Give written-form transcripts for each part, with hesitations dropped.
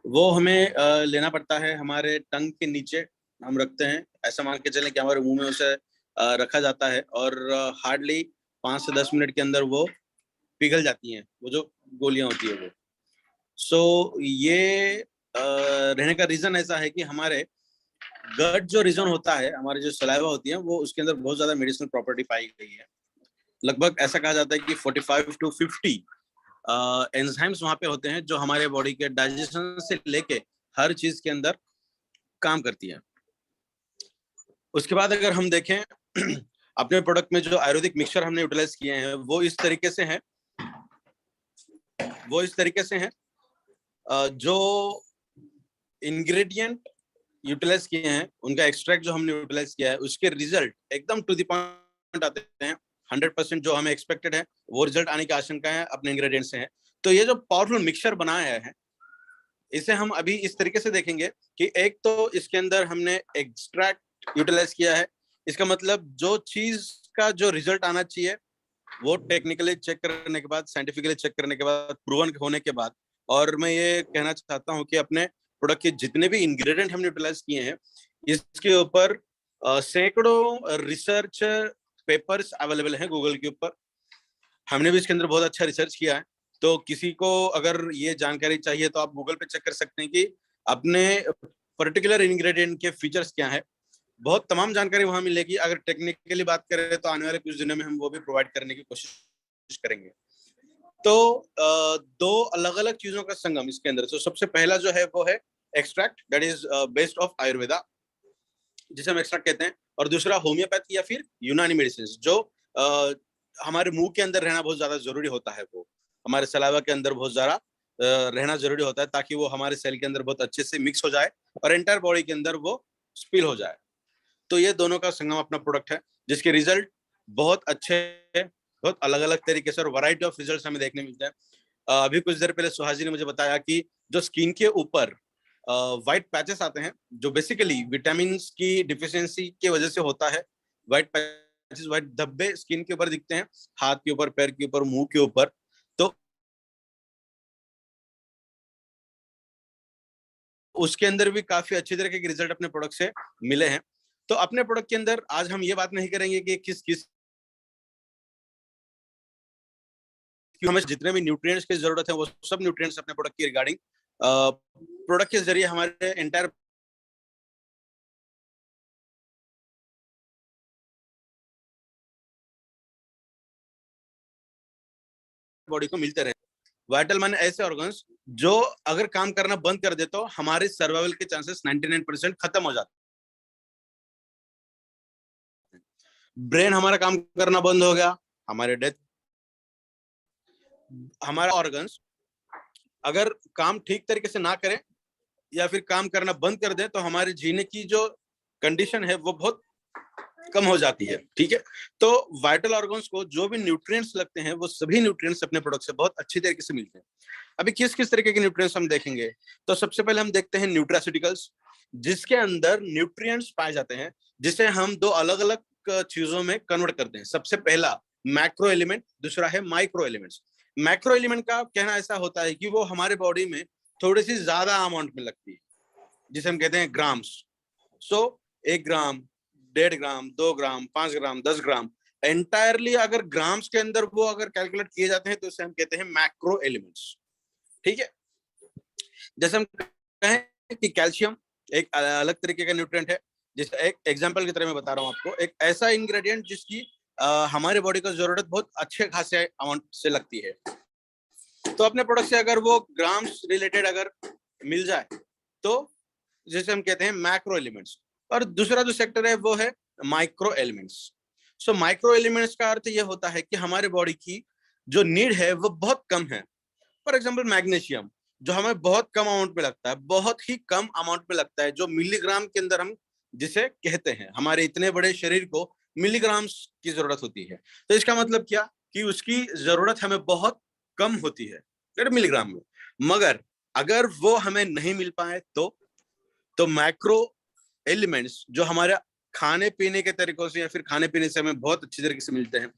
वो हमें लेना पड़ता है हमारे टंग के नीचे, हम रखते हैं। ऐसा मान के चलें कि हमारे मुंह में उसे रखा जाता है और हार्डली 5 से 10 मिनट के अंदर वो पिघल जाती हैं, वो जो गोलियां होती है वो। ये रहने का रीजन ऐसा है कि हमारे गट जो रीजन होता है, हमारी जो सलाइवा होती है, वो उसके अंदर बहुत ज्यादा मेडिसिनल प्रॉपर्टी पाई गई है। लगभग ऐसा कहा जाता है कि 45 to 50 एंजाइम्स वहां पे होते हैं जो हमारे बॉडी के डाइजेशन से लेके हर चीज के अंदर काम करती है। उसके बाद अगर हम देखें अपने प्रोडक्ट में जो आयुर्वेदिक मिक्सचर हमने यूटिलाइज किए हैं वो इस तरीके से हैं, जो इंग्रेडिएंट यूटिलाइज किए हैं, उनका एक्सट्रैक्ट जो हमने यूटिलाइज किया है, उसके रिजल्ट एकदम टू द पॉइंट आते हैं। 100% जो हमें एक्सपेक्टेड है वो रिजल्ट आने की आशंका है अपने इंग्रेडिएंट से है। तो ये जो पावरफुल मिक्सचर बनाया है, इसे हम अभी इस तरीके से देखेंगे कि एक तो इसके अंदर हमने एक्सट्रैक्ट यूटिलाइज किया है। इसका मतलब जो चीज का जो रिजल्ट आना चाहिए वो टेक्निकली चेक करने के बाद, साइंटिफिकली चेक करने के बाद, प्रूवन होने के बाद, और मैं ये कहना चाहता हूँ कि अपने प्रोडक्ट के जितने भी इंग्रेडिएंट हमने यूटिलाइज किए हैं, इसके ऊपर सैकड़ों रिसर्च पेपर्स अवेलेबल हैं गूगल के ऊपर। हमने भी इसके अंदर बहुत अच्छा रिसर्च किया है। तो किसी को अगर ये जानकारी चाहिए तो आप गूगल पे चेक कर सकते हैं कि अपने पर्टिकुलर इंग्रेडिएंट के फीचर्स क्या है। बहुत तमाम जानकारी वहां मिलेगी। अगर टेक्निकली बात करें तो आने वाले कुछ दिनों में हम वो भी प्रोवाइड करने की कोशिश करेंगे। तो दो अलग अलग चीजों का संगम इसके अंदर। तो सबसे पहला जो है वो है extract, that is based of Ayurveda, जिसे हम एक्सट्रैक्ट कहते हैं। और दूसरा होम्योपैथी या फिर यूनानी मेडिसिन, जो हमारे मुंह के अंदर रहना बहुत ज्यादा जरूरी होता है। वो हमारे सलाइवा के अंदर बहुत ज्यादा रहना जरूरी होता है ताकि वो हमारे सेल के अंदर बहुत अच्छे से मिक्स हो जाए और एंटायर बॉडी के अंदर वो स्पिल हो जाए। तो ये दोनों का संगम अपना प्रोडक्ट है, जिसके रिजल्ट बहुत अच्छे हैं, बहुत अलग अलग तरीके से, और वैरायटी ऑफ रिजल्ट हमें देखने मिलते हैं। अभी कुछ देर पहले सुहास जी ने मुझे बताया कि जो स्किन के ऊपर व्हाइट पैचेस आते हैं, जो बेसिकली विटामिन की डिफिशियंसी की वजह से होता है। व्हाइट पैचेस, व्हाइट धब्बे स्किन के ऊपर दिखते हैं, हाथ के ऊपर, पैर के ऊपर, मुंह के ऊपर। तो उसके अंदर भी काफी अच्छी तरीके के रिजल्ट अपने प्रोडक्ट से मिले हैं। तो अपने प्रोडक्ट के अंदर आज हम ये बात नहीं करेंगे कि किस किस हमें जितने भी न्यूट्रिएंट्स की जरूरत है वो सब न्यूट्रिएंट्स अपने प्रोडक्ट की रिगार्डिंग प्रोडक्ट के जरिए हमारे एंटायर बॉडी को मिलते रहे। वाइटल माने ऐसे ऑर्गन्स जो अगर काम करना बंद कर दे तो हमारे सर्वाइवल के चांसेस 99% खत्म हो जाते हैं। ब्रेन हमारा काम करना बंद हो गया, हमारे डेथ। हमारा ऑर्गन्स अगर काम ठीक तरीके से ना करें या फिर काम करना बंद कर दे तो हमारे जीने की जो कंडीशन है वो बहुत कम हो जाती है। ठीक है। तो वाइटल ऑर्गन्स को जो भी न्यूट्रिएंट्स लगते हैं वो सभी न्यूट्रिएंट्स अपने प्रोडक्ट से बहुत अच्छी तरीके से मिलते हैं। अभी किस किस तरीके के न्यूट्रिएंट्स हम देखेंगे, तो सबसे पहले हम देखते हैं न्यूट्रास्यूटिकल्स, जिसके अंदर न्यूट्रिएंट्स पाए जाते हैं जिसे हम दो अलग अलग चीजों में कन्वर्ट करते हैं। सबसे पहला मैक्रो एलिमेंट, दूसरा है माइक्रो एलिमेंट्स। मैक्रो एलिमेंट का कहना ऐसा होता है कि वो हमारे बॉडी में थोड़ी सी ज्यादा अमाउंट में लगती है, जिसे हम कहते हैं ग्राम्स। सो 1 ग्राम, 1.5 ग्राम, 2 ग्राम, 5 ग्राम, 10 ग्राम, एंटायरली अगर ग्राम्स के अंदर वो अगर कैलकुलेट किए जाते हैं तो इसे हम कहते हैं मैक्रो एलिमेंट्स। ठीक है। जैसे हम कहें कि कैल्शियम एक अलग तरीके का न्यूट्रिएंट है। जिस एक एग्जांपल की तरह मैं बता रहा हूँ आपको, एक ऐसा इंग्रेडिएंट जिसकी हमारे बॉडी को जरूरत बहुत अच्छे खासे अमाउंट से लगती है। तो अपने प्रोडक्ट से अगर वो ग्राम्स रिलेटेड अगर मिल जाए तो जैसे हम कहते हैं मैक्रो एलिमेंट्स। और दूसरा जो सेक्टर है वो है micro elements. So micro elements का अर्थ ये होता है कि हमारे बॉडी की जो नीड है वो बहुत कम है। फॉर एग्जाम्पल मैग्नीशियम, जो हमें बहुत कम अमाउंट में लगता है, बहुत ही कम अमाउंट में लगता है, जो मिलीग्राम के अंदर हम जिसे कहते हैं, हमारे इतने बड़े शरीर को मिलीग्राम्स की जरूरत होती है। तो इसका मतलब क्या कि उसकी जरूरत हमें बहुत कम होती है मिलीग्राम में। मगर अगर वो हमें नहीं मिल पाए तो मैक्रो एलिमेंट्स जो हमारे खाने पीने के तरीकों से या फिर खाने पीने से हमें बहुत अच्छी तरीके से मिलते हैं।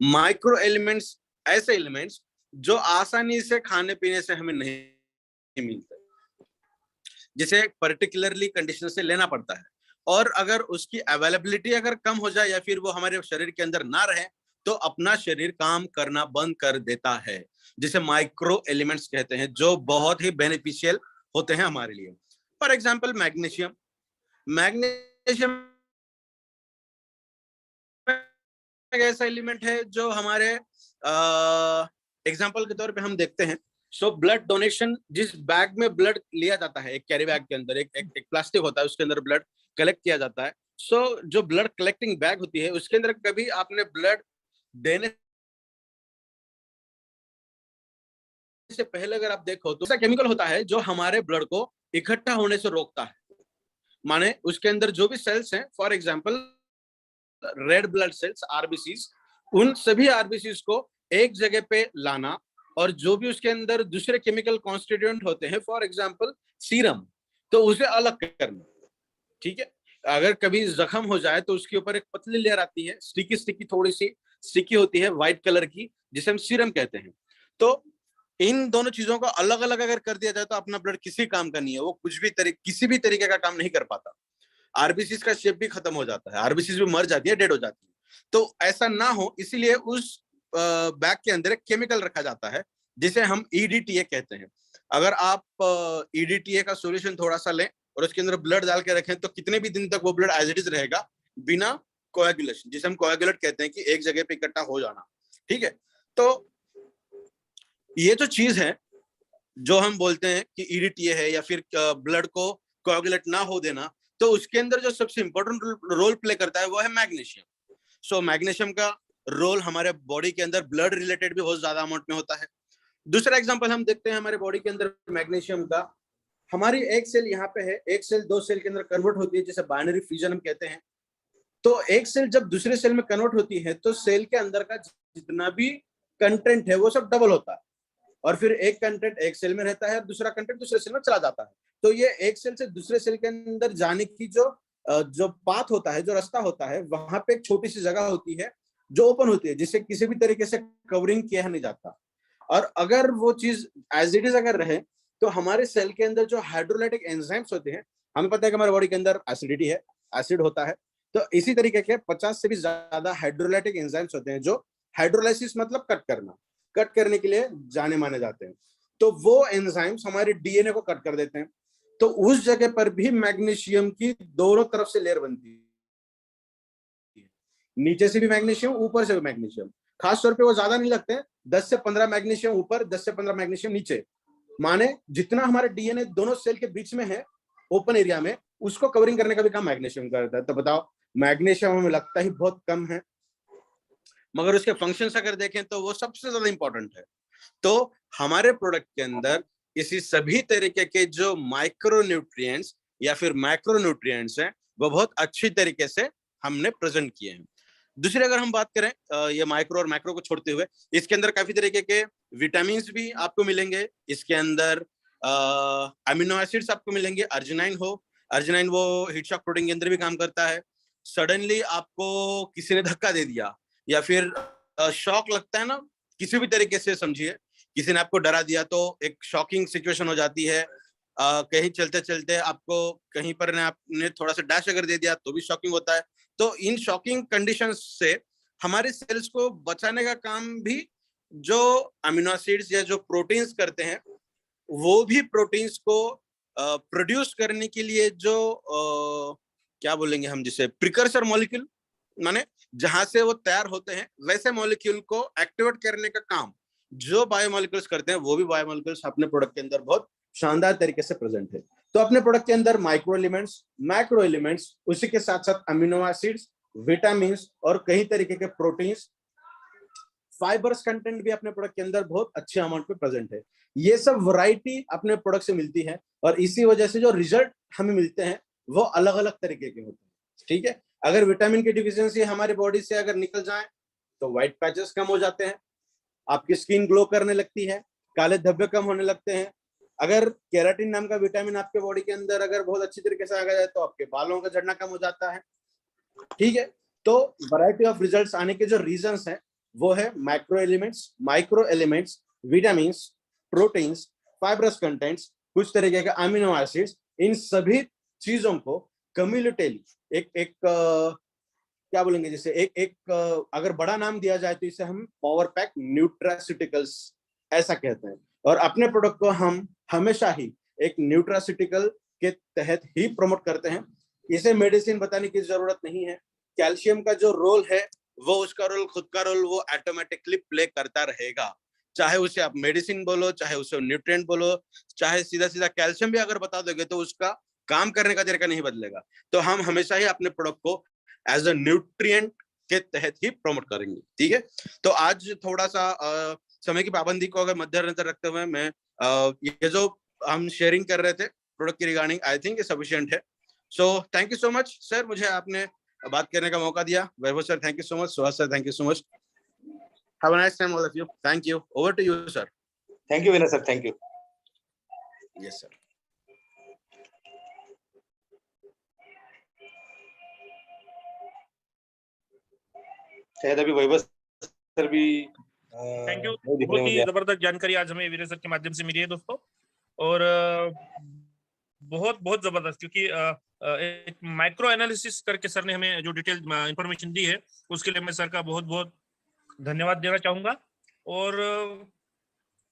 माइक्रो एलिमेंट्स ऐसे एलिमेंट्स जो आसानी से खाने पीने से हमें नहीं मिलते। जिसे पर्टिकुलरली कंडीशन से लेना पड़ता है। और अगर उसकी अवेलेबिलिटी अगर कम हो जाए या फिर वो हमारे शरीर के अंदर ना रहे तो अपना शरीर काम करना बंद कर देता है, जिसे माइक्रो एलिमेंट्स कहते हैं, जो बहुत ही बेनिफिशियल होते हैं हमारे लिए। For example magnesium. मैग्नीशियम एक ऐसा एलिमेंट है जो हमारे एग्जाम्पल के तौर पे हम देखते हैं। सो ब्लड डोनेशन, जिस बैग में ब्लड लिया जाता है, एक कैरी बैग के अंदर एक प्लास्टिक होता है, उसके अंदर ब्लड कलेक्ट किया जाता है। सो जो ब्लड कलेक्टिंग बैग होती है उसके अंदर कभी आपने ब्लड देने से पहले अगर आप देखो तो ऐसा केमिकल होता है जो हमारे ब्लड को इकट्ठा होने से रोकता है। माने उसके अंदर जो भी सेल्स हैं, for example red blood cells RBCs, उन सभी आरबीसीज को एक जगह पे लाना और जो भी उसके अंदर दूसरे केमिकल कॉन्स्टिट्यूएंट होते हैं, फॉर एग्जांपल सीरम, तो उसे अलग करना। ठीक है, अगर कभी जख्म हो जाए तो उसके ऊपर एक पतली लेयर आती है, स्टिकी स्टिकी, थोड़ी सी स्टिकी होती है व्हाइट कलर की, जिसे हम सीरम कहते हैं। तो इन दोनों चीजों को अलग अलग अगर कर दिया जाए तो अपना ब्लड किसी काम का नहीं है, वो कुछ भी किसी भी तरीके का काम नहीं कर पाता। आरबीसीज का शेप भी खत्म हो जाता है, आरबीसीज भी मर जाती है, डेड हो जाती है। तो ऐसा ना हो इसीलिए उस बैग के अंदर एक केमिकल रखा जाता है जिसे हम ईडीटीए कहते हैं। अगर आप ईडीटीए का सॉल्यूशन थोड़ा सा लें और उसके अंदर ब्लड डाल के रखें तो कितने भी दिन तक वो ब्लड एज इट इज रहेगा, बिना कोएगुलेशन, जिसे हम कोएगुलेट कहते हैं कि एक जगह पे इकट्ठा हो जाना। ठीक है, तो ये जो चीज है जो हम बोलते हैं कि ईडीटीए है या फिर ब्लड को कोएगुलेट ना हो देना, तो उसके अंदर जो सबसे इंपॉर्टेंट रोल प्ले करता है वो है मैग्नीशियम। सो मैग्नीशियम का रोल हमारे बॉडी के अंदर ब्लड रिलेटेड भी बहुत ज्यादा अमाउंट में होता है। दूसरा एग्जांपल हम देखते हैं हमारे बॉडी के अंदर मैग्नीशियम का। हमारी एक सेल यहाँ पे है, एक सेल दो सेल के अंदर कन्वर्ट होती है, जिसे बाइनरी फ्यूजन हम कहते हैं। तो एक सेल जब दूसरे सेल में कन्वर्ट होती है तो सेल के अंदर का जितना भी कंटेंट है वो सब डबल होता है, और फिर एक कंटेंट एक सेल में रहता है और दूसरा कंटेंट दूसरे सेल में चला जाता है। तो ये एक सेल से दूसरे सेल के अंदर जाने की जो पाथ होता है, जो रास्ता होता है, वहां पे एक छोटी सी जगह होती है जो ओपन होती है, जिससे किसी भी तरीके से कवरिंग किया नहीं जाता। और अगर वो चीज एज इट इज अगर रहे तो हमारे सेल के अंदर जो हाइड्रोलाइटिक एंजाइम्स होते हैं, हमें पता है कि हमारे बॉडी के अंदर एसिडिटी है, एसिड होता है, तो इसी तरीके के 50 से भी ज्यादा हाइड्रोलाइटिक एंजाइम्स होते हैं जो हाइड्रोलाइसिस मतलब कट करने के लिए जाने माने जाते हैं। तो वो एंजाइम्स हमारे डीएनए को कट कर देते हैं। तो उस जगह पर भी मैग्नीशियम की दोनों तरफ से लेयर बनती है, नीचे से भी मैग्नीशियम, ऊपर से भी मैग्नीशियम। खास तौर पे वो ज्यादा नहीं लगते हैं, 10 से 15 मैग्नीशियम ऊपर, 10 से 15 मैग्नीशियम नीचे। माने जितना हमारे डीएनए दोनों सेल के बीच में है ओपन एरिया में, उसको कवरिंग करने का भी काम मैग्नीशियम करता है। तो बताओ, मैग्नीशियम हमें लगता ही बहुत कम है, मगर उसके फंक्शंस अगर देखें तो वो सबसे ज्यादा इंपॉर्टेंट है। तो हमारे प्रोडक्ट के अंदर इसी सभी तरीके के जो माइक्रो न्यूट्रिएंट्स या फिर मैक्रो न्यूट्रिएंट्स हैं वो बहुत अच्छी तरीके से हमने प्रेजेंट किए हैं। दूसरी अगर हम बात करें ये माइक्रो और मैक्रो को छोड़ते हुए, इसके अंदर काफी तरीके के विटामिन भी आपको मिलेंगे। इसके अंदर अमीनो एसिड्स आपको मिलेंगे। अर्जिनाइन वो हीट शॉक प्रोटीन के अंदर भी काम करता है। सडनली आपको किसी ने धक्का दे दिया या फिर शॉक लगता है ना, किसी भी तरीके से समझिए, किसी ने आपको डरा दिया तो एक शॉकिंग सिचुएशन हो जाती है। कहीं चलते चलते आपको कहीं पर ने आपने थोड़ा सा डैश अगर दे दिया तो भी शॉकिंग होता है। तो इन शॉकिंग कंडीशंस से हमारे सेल्स को बचाने का काम भी जो अमीनो एसिड्स या जो प्रोटीन्स करते हैं, वो भी प्रोटीन्स को प्रोड्यूस करने के लिए जो क्या बोलेंगे हम, जिसे प्रिकर्सर मॉलिक्यूल, माने जहां से वो तैयार होते हैं वैसे मॉलिक्यूल को एक्टिवेट करने का काम जो बायोमोलिक्यूल्स करते हैं, वो भी बायोमोलिक्यूल्स अपने प्रोडक्ट के अंदर बहुत शानदार तरीके से प्रेजेंट है। तो अपने प्रोडक्ट के अंदर माइक्रो एलिमेंट्स, मैक्रो एलिमेंट्स, उसी के साथ साथ अमीनो एसिड्स, विटामिन और कई तरीके के प्रोटीन्स, फाइबर्स कंटेंट भी अपने प्रोडक्ट के अंदर बहुत अच्छे अमाउंट में प्रेजेंट है। ये सब वैरायटी अपने प्रोडक्ट से मिलती है और इसी वजह से जो रिजल्ट हमें मिलते हैं वो अलग अलग तरीके के होते हैं। ठीक है, अगर विटामिन की डिफिशियंसी हमारी बॉडी से अगर निकल जाए तो व्हाइट पैचेस कम हो जाते हैं, आपकी स्किन ग्लो करने लगती है, काले धब्बे कम होने लगते हैं। अगर केराटिन नाम का विटामिन आपके बॉडी के अंदर अगर बहुत अच्छी तरीके से आ जाए तो आपके बालों का झड़ना कम हो जाता है। ठीक है, तो वैरायटी ऑफ रिजल्ट्स आने के जो रीजंस हैं वो है macro elements, micro elements, vitamin, proteins, fibrous contents, कुछ तरीके के अमीनो एसिड्स इन सभी चीजों को कम्युनिटेली एक क्या बोलेंगे, जैसे अगर बड़ा नाम दिया जाए तो इसे हम पावर पैक न्यूट्रास्यूटिकल्स ऐसा कहते हैं। और अपने प्रोडक्ट को हम हमेशा ही एक न्यूट्रास्यूटिकल के तहत ही प्रमोट करते हैं। इसे मेडिसिन बताने की जरूरत नहीं है। कैल्शियम का जो रोल है वो उसका रोल, खुद का रोल वो ऑटोमेटिकली प्ले करता रहेगा। चाहे उसे आप मेडिसिन बोलो, चाहे उसे न्यूट्रिएंट बोलो, चाहे सीधा सीधा कैल्शियम भी अगर बता दोगे तो उसका काम करने का तरीका नहीं बदलेगा। तो हम हमेशा ही अपने प्रोडक्ट को एज अ न्यूट्रिएंट के तहत ही प्रमोट करेंगे। ठीक है, तो आज थोड़ा सा समय की पाबंदी को अगर मद्देनजर रखते हुए मैं ये जो हम शेयरिंग कर रहे थे प्रोडक्ट की रिगार्डिंग, आई थिंक सफिशिएंट है। So thank you so much sir, मुझे आपने बात करने का मौका दिया। Vaibhav sir thank you so much, Suhas sir thank you so much. Have a nice time all of you. Thank you. Over to you sir. Thank you Vinay sir, thank you. Yes sir. शायद अभी Vaibhav sir भी thank you. बहुत ही जबरदस्त जानकारी आज हमें विनय sir के माध्यम से मिली है दोस्तों, और बहुत बहुत जबरदस्त, क्योंकि एक माइक्रो एनालिसिस करके सर ने हमें जो डिटेल इंफॉर्मेशन दी है उसके लिए मैं सर का बहुत बहुत धन्यवाद देना चाहूंगा। और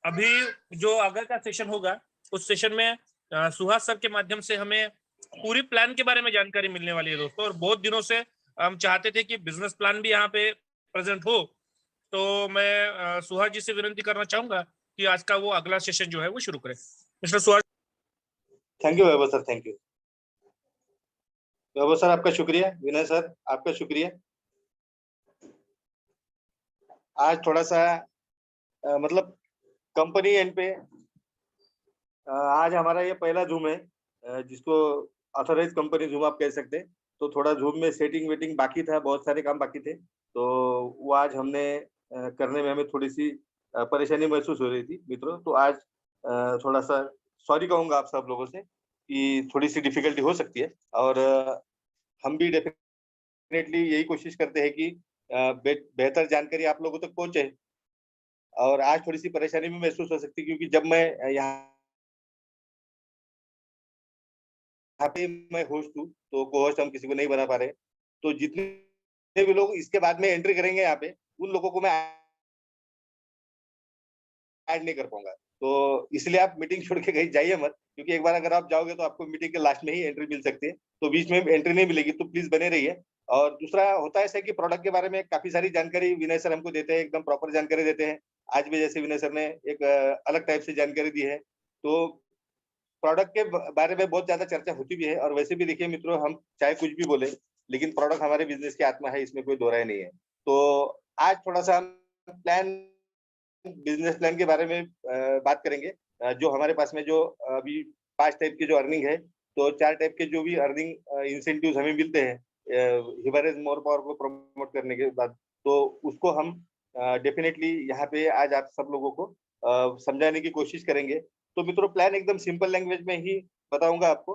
अभी जो आगे का सेशन होगा उस सेशन में सुहास सर के माध्यम से हमें पूरी प्लान के बारे में जानकारी मिलने वाली है दोस्तों। और बहुत दिनों से हम चाहते थे कि बिजनेस प्लान भी यहाँ पे प्रेजेंट हो, तो मैं सुहास जी से विनती करना चाहूंगा कि आज का वो अगला सेशन जो है वो शुरू करें। Mister Suhas. Thank you Vaibhav sir, thank you Vaibhav sir, आपका शुक्रिया। विनय सर आपका शुक्रिया। आज थोड़ा सा मतलब कंपनी एंड पे आज हमारा ये पहला जूम है, जिसको ऑथराइज कंपनी जूम आप कह सकते हैं। तो थोड़ा जूम में सेटिंग वेटिंग बाकी था, बहुत सारे काम बाकी थे, तो वो आज हमने करने में हमें थोड़ी सी परेशानी महसूस हो रही थी मित्रों। तो आज थोड़ा सा सॉरी कहूँगा आप सब लोगों से कि थोड़ी सी डिफिकल्टी हो सकती है। और हम भी डेफिनेटली यही कोशिश करते हैं कि बेहतर जानकारी आप लोगों तक पहुंचे। और आज थोड़ी सी परेशानी भी महसूस हो सकती है, क्योंकि जब मैं यहाँ पे मैं होस्ट हूँ, तो को होस्ट हम किसी को नहीं बना पा रहे। तो जितने भी लोग इसके बाद में एंट्री करेंगे यहाँ पे, उन लोगों को मैं ऐड नहीं कर पाऊंगा। तो इसलिए आप मीटिंग छोड़ के कहीं जाइए मत, क्योंकि एक बार अगर आप जाओगे तो आपको मीटिंग के लास्ट में ही एंट्री मिल सकती है, तो बीच में एंट्री नहीं मिलेगी। तो प्लीज बने रहिए। और दूसरा होता है ऐसा कि प्रोडक्ट के बारे में काफी सारी जानकारी विनय सर हमको देते हैं, एकदम प्रॉपर जानकारी देते हैं। आज भी जैसे विनय सर ने एक अलग टाइप से जानकारी दी है। तो प्रोडक्ट के बारे में बहुत ज्यादा चर्चा होती भी है। और वैसे भी देखिए मित्रों, हम चाहे कुछ भी बोले, लेकिन प्रोडक्ट हमारे बिजनेस की आत्मा है, इसमें कोई दो राय नहीं है। तो आज थोड़ा सा बिजनेस प्लान के बारे में बात करेंगे। जो हमारे पास में जो अभी 5 टाइप की जो अर्निंग है, तो 4 टाइप के जो भी अर्निंग इंसेंटिव्स हमें मिलते हैं हिबरेज मोर पावर को प्रमोट करने के बाद, तो उसको हम डेफिनेटली यहाँ पे आज आप सब लोगों को समझाने की कोशिश करेंगे। तो मित्रों, प्लान एकदम सिंपल लैंग्वेज में ही बताऊंगा आपको,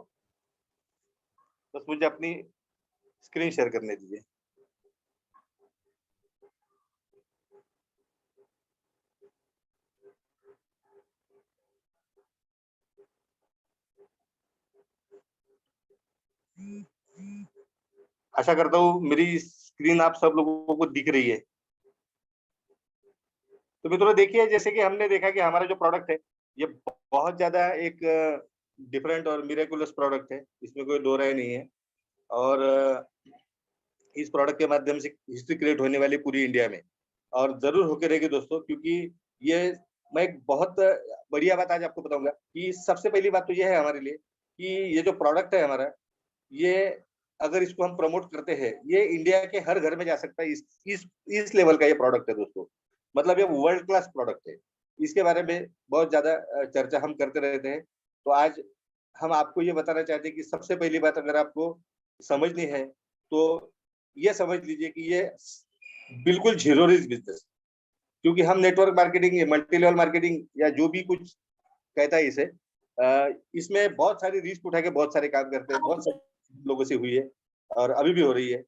बस मुझे अपनी स्क्रीन शेयर करने दीजिए। आशा करता हूँ मेरी स्क्रीन आप सब लोगों को दिख रही है। तो मित्रों देखिए, जैसे कि हमने देखा कि हमारा जो प्रोडक्ट है ये बहुत ज्यादा एक डिफरेंट और मिरेकुलस प्रोडक्ट है, इसमें कोई दो राय नहीं है। और इस प्रोडक्ट के माध्यम से हिस्ट्री क्रिएट होने वाली पूरी इंडिया में, और जरूर होकर रहेगी दोस्तों, क्योंकि ये मैं एक बहुत बढ़िया बात आज आपको बताऊंगा कि सबसे पहली बात तो ये है हमारे लिए कि ये जो प्रोडक्ट है हमारा, ये अगर इसको हम प्रमोट करते हैं, ये इंडिया के हर घर में जा सकता है। इस लेवल का ये प्रोडक्ट है दोस्तों, मतलब ये वर्ल्ड क्लास प्रोडक्ट है। इसके बारे में बहुत ज्यादा चर्चा हम करते रहते हैं। तो आज हम आपको ये बताना चाहते हैं कि सबसे पहली बात अगर आपको समझनी है तो ये समझ लीजिए कि ये बिल्कुल जीरो रिस्क बिजनेस, क्योंकि हम network marketing, multi level marketing या जो भी कुछ कहता है इसे, इसमें बहुत सारी रिस्क उठा के बहुत सारे काम करते हैं। बहुत सारे लोगों से हुई है और अभी भी हो रही है,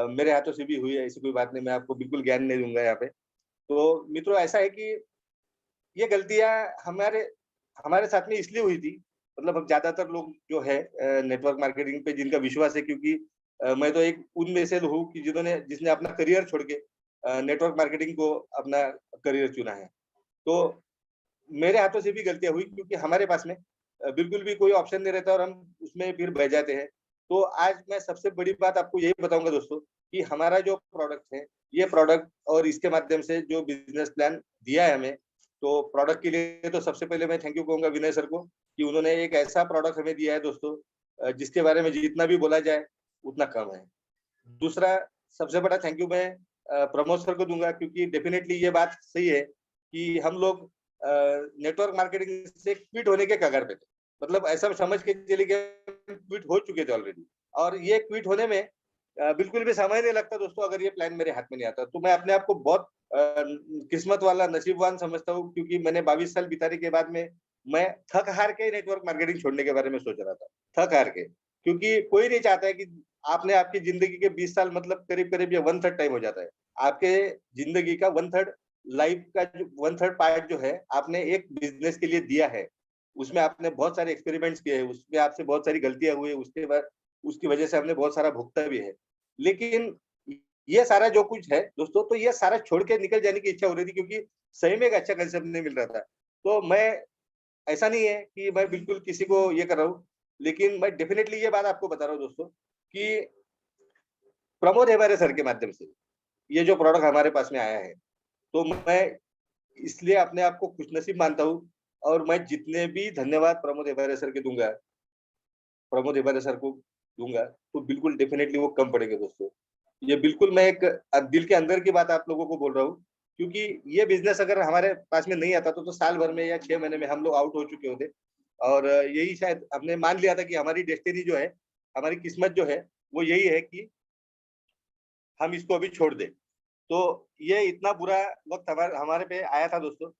मेरे हाथों से भी हुई है, ऐसी कोई बात नहीं। मैं आपको बिल्कुल ज्ञान नहीं दूंगा यहाँ पे। तो मित्रों, ऐसा है कि ये गलतियां हमारे साथ में इसलिए हुई थी, मतलब अब ज्यादातर लोग जो है नेटवर्क मार्केटिंग पे जिनका विश्वास है, क्योंकि मैं तो एक उनमें से हूँ कि जिसने अपना करियर छोड़ के नेटवर्क मार्केटिंग को अपना करियर चुना है। तो मेरे हाथों से भी गलतियां हुई, क्योंकि हमारे पास में बिल्कुल भी कोई ऑप्शन नहीं रहता और हम उसमें फिर बह जाते हैं। तो आज मैं सबसे बड़ी बात आपको यही बताऊंगा दोस्तों, कि हमारा जो प्रोडक्ट है, ये प्रोडक्ट और इसके माध्यम से जो बिजनेस प्लान दिया है हमें, तो प्रोडक्ट के लिए तो सबसे पहले मैं थैंक यू कहूंगा विनय सर को, कि उन्होंने एक ऐसा प्रोडक्ट हमें दिया है दोस्तों, जिसके बारे में जितना भी बोला जाए उतना कम है। दूसरा सबसे बड़ा थैंक यू मैं प्रमोद सर को दूंगा, क्योंकि डेफिनेटली ये बात सही है कि हम लोग नेटवर्क मार्केटिंग से क्विट होने के कगार पे थे। मतलब ऐसा समझ के चलिए कि क्विट हो चुके थे ऑलरेडी, और ये क्विट होने में बिल्कुल भी समय नहीं लगता दोस्तों, अगर ये प्लान मेरे हाथ में नहीं आता। तो मैं अपने आप को बहुत किस्मत वाला, नसीबवान समझता हूँ, क्योंकि मैंने 22 साल बिताने के बाद में मैं थक हार के नेटवर्क मार्केटिंग छोड़ने के बारे में सोच रहा था, थक हार के, क्योंकि कोई नहीं चाहता है कि आपने आपकी जिंदगी के 20 साल, मतलब करीब करीब ये 1/3 टाइम हो जाता है आपके जिंदगी का, 1/3 लाइफ का, जो 1/3 पार्ट जो है आपने एक बिजनेस के लिए दिया है। उसमें आपने बहुत सारे एक्सपेरिमेंट्स किए हैं, उसमें आपसे बहुत सारी गलतियां हुई, उसके बाद उसकी वजह से हमने बहुत सारा भुगता भी है। लेकिन ये सारा जो कुछ है दोस्तों, तो ये सारा छोड़ के निकल जाने की इच्छा हो रही थी, क्योंकि सही में एक अच्छा कंसेप्ट नहीं मिल रहा था। तो मैं, ऐसा नहीं है कि मैं बिल्कुल किसी को ये कर रहा हूँ, लेकिन मैं डेफिनेटली ये बात आपको बता रहा हूँ दोस्तों, कि प्रमोद हेबारे सर के माध्यम से ये जो प्रोडक्ट हमारे पास में आया है, तो मैं इसलिए अपने आप को खुशनसीब मानता हूँ, और मैं जितने भी धन्यवाद प्रमोद हेबारे सर के दूंगा, प्रमोद हेबारे सर को दूंगा, तो बिल्कुल डेफिनेटली वो कम पड़ेंगे दोस्तों। ये बिल्कुल मैं एक दिल के अंदर की बात आप लोगों को बोल रहा हूँ, क्योंकि ये बिजनेस अगर हमारे पास में नहीं आता तो साल भर में या 6 महीने में हम लोग आउट हो चुके होते। और यही शायद हमने मान लिया था कि हमारी डेस्टिनी जो है, हमारी किस्मत जो है, वो यही है कि हम इसको अभी छोड़ दें। तो ये इतना बुरा वक्त हमारे पे आया था दोस्तों,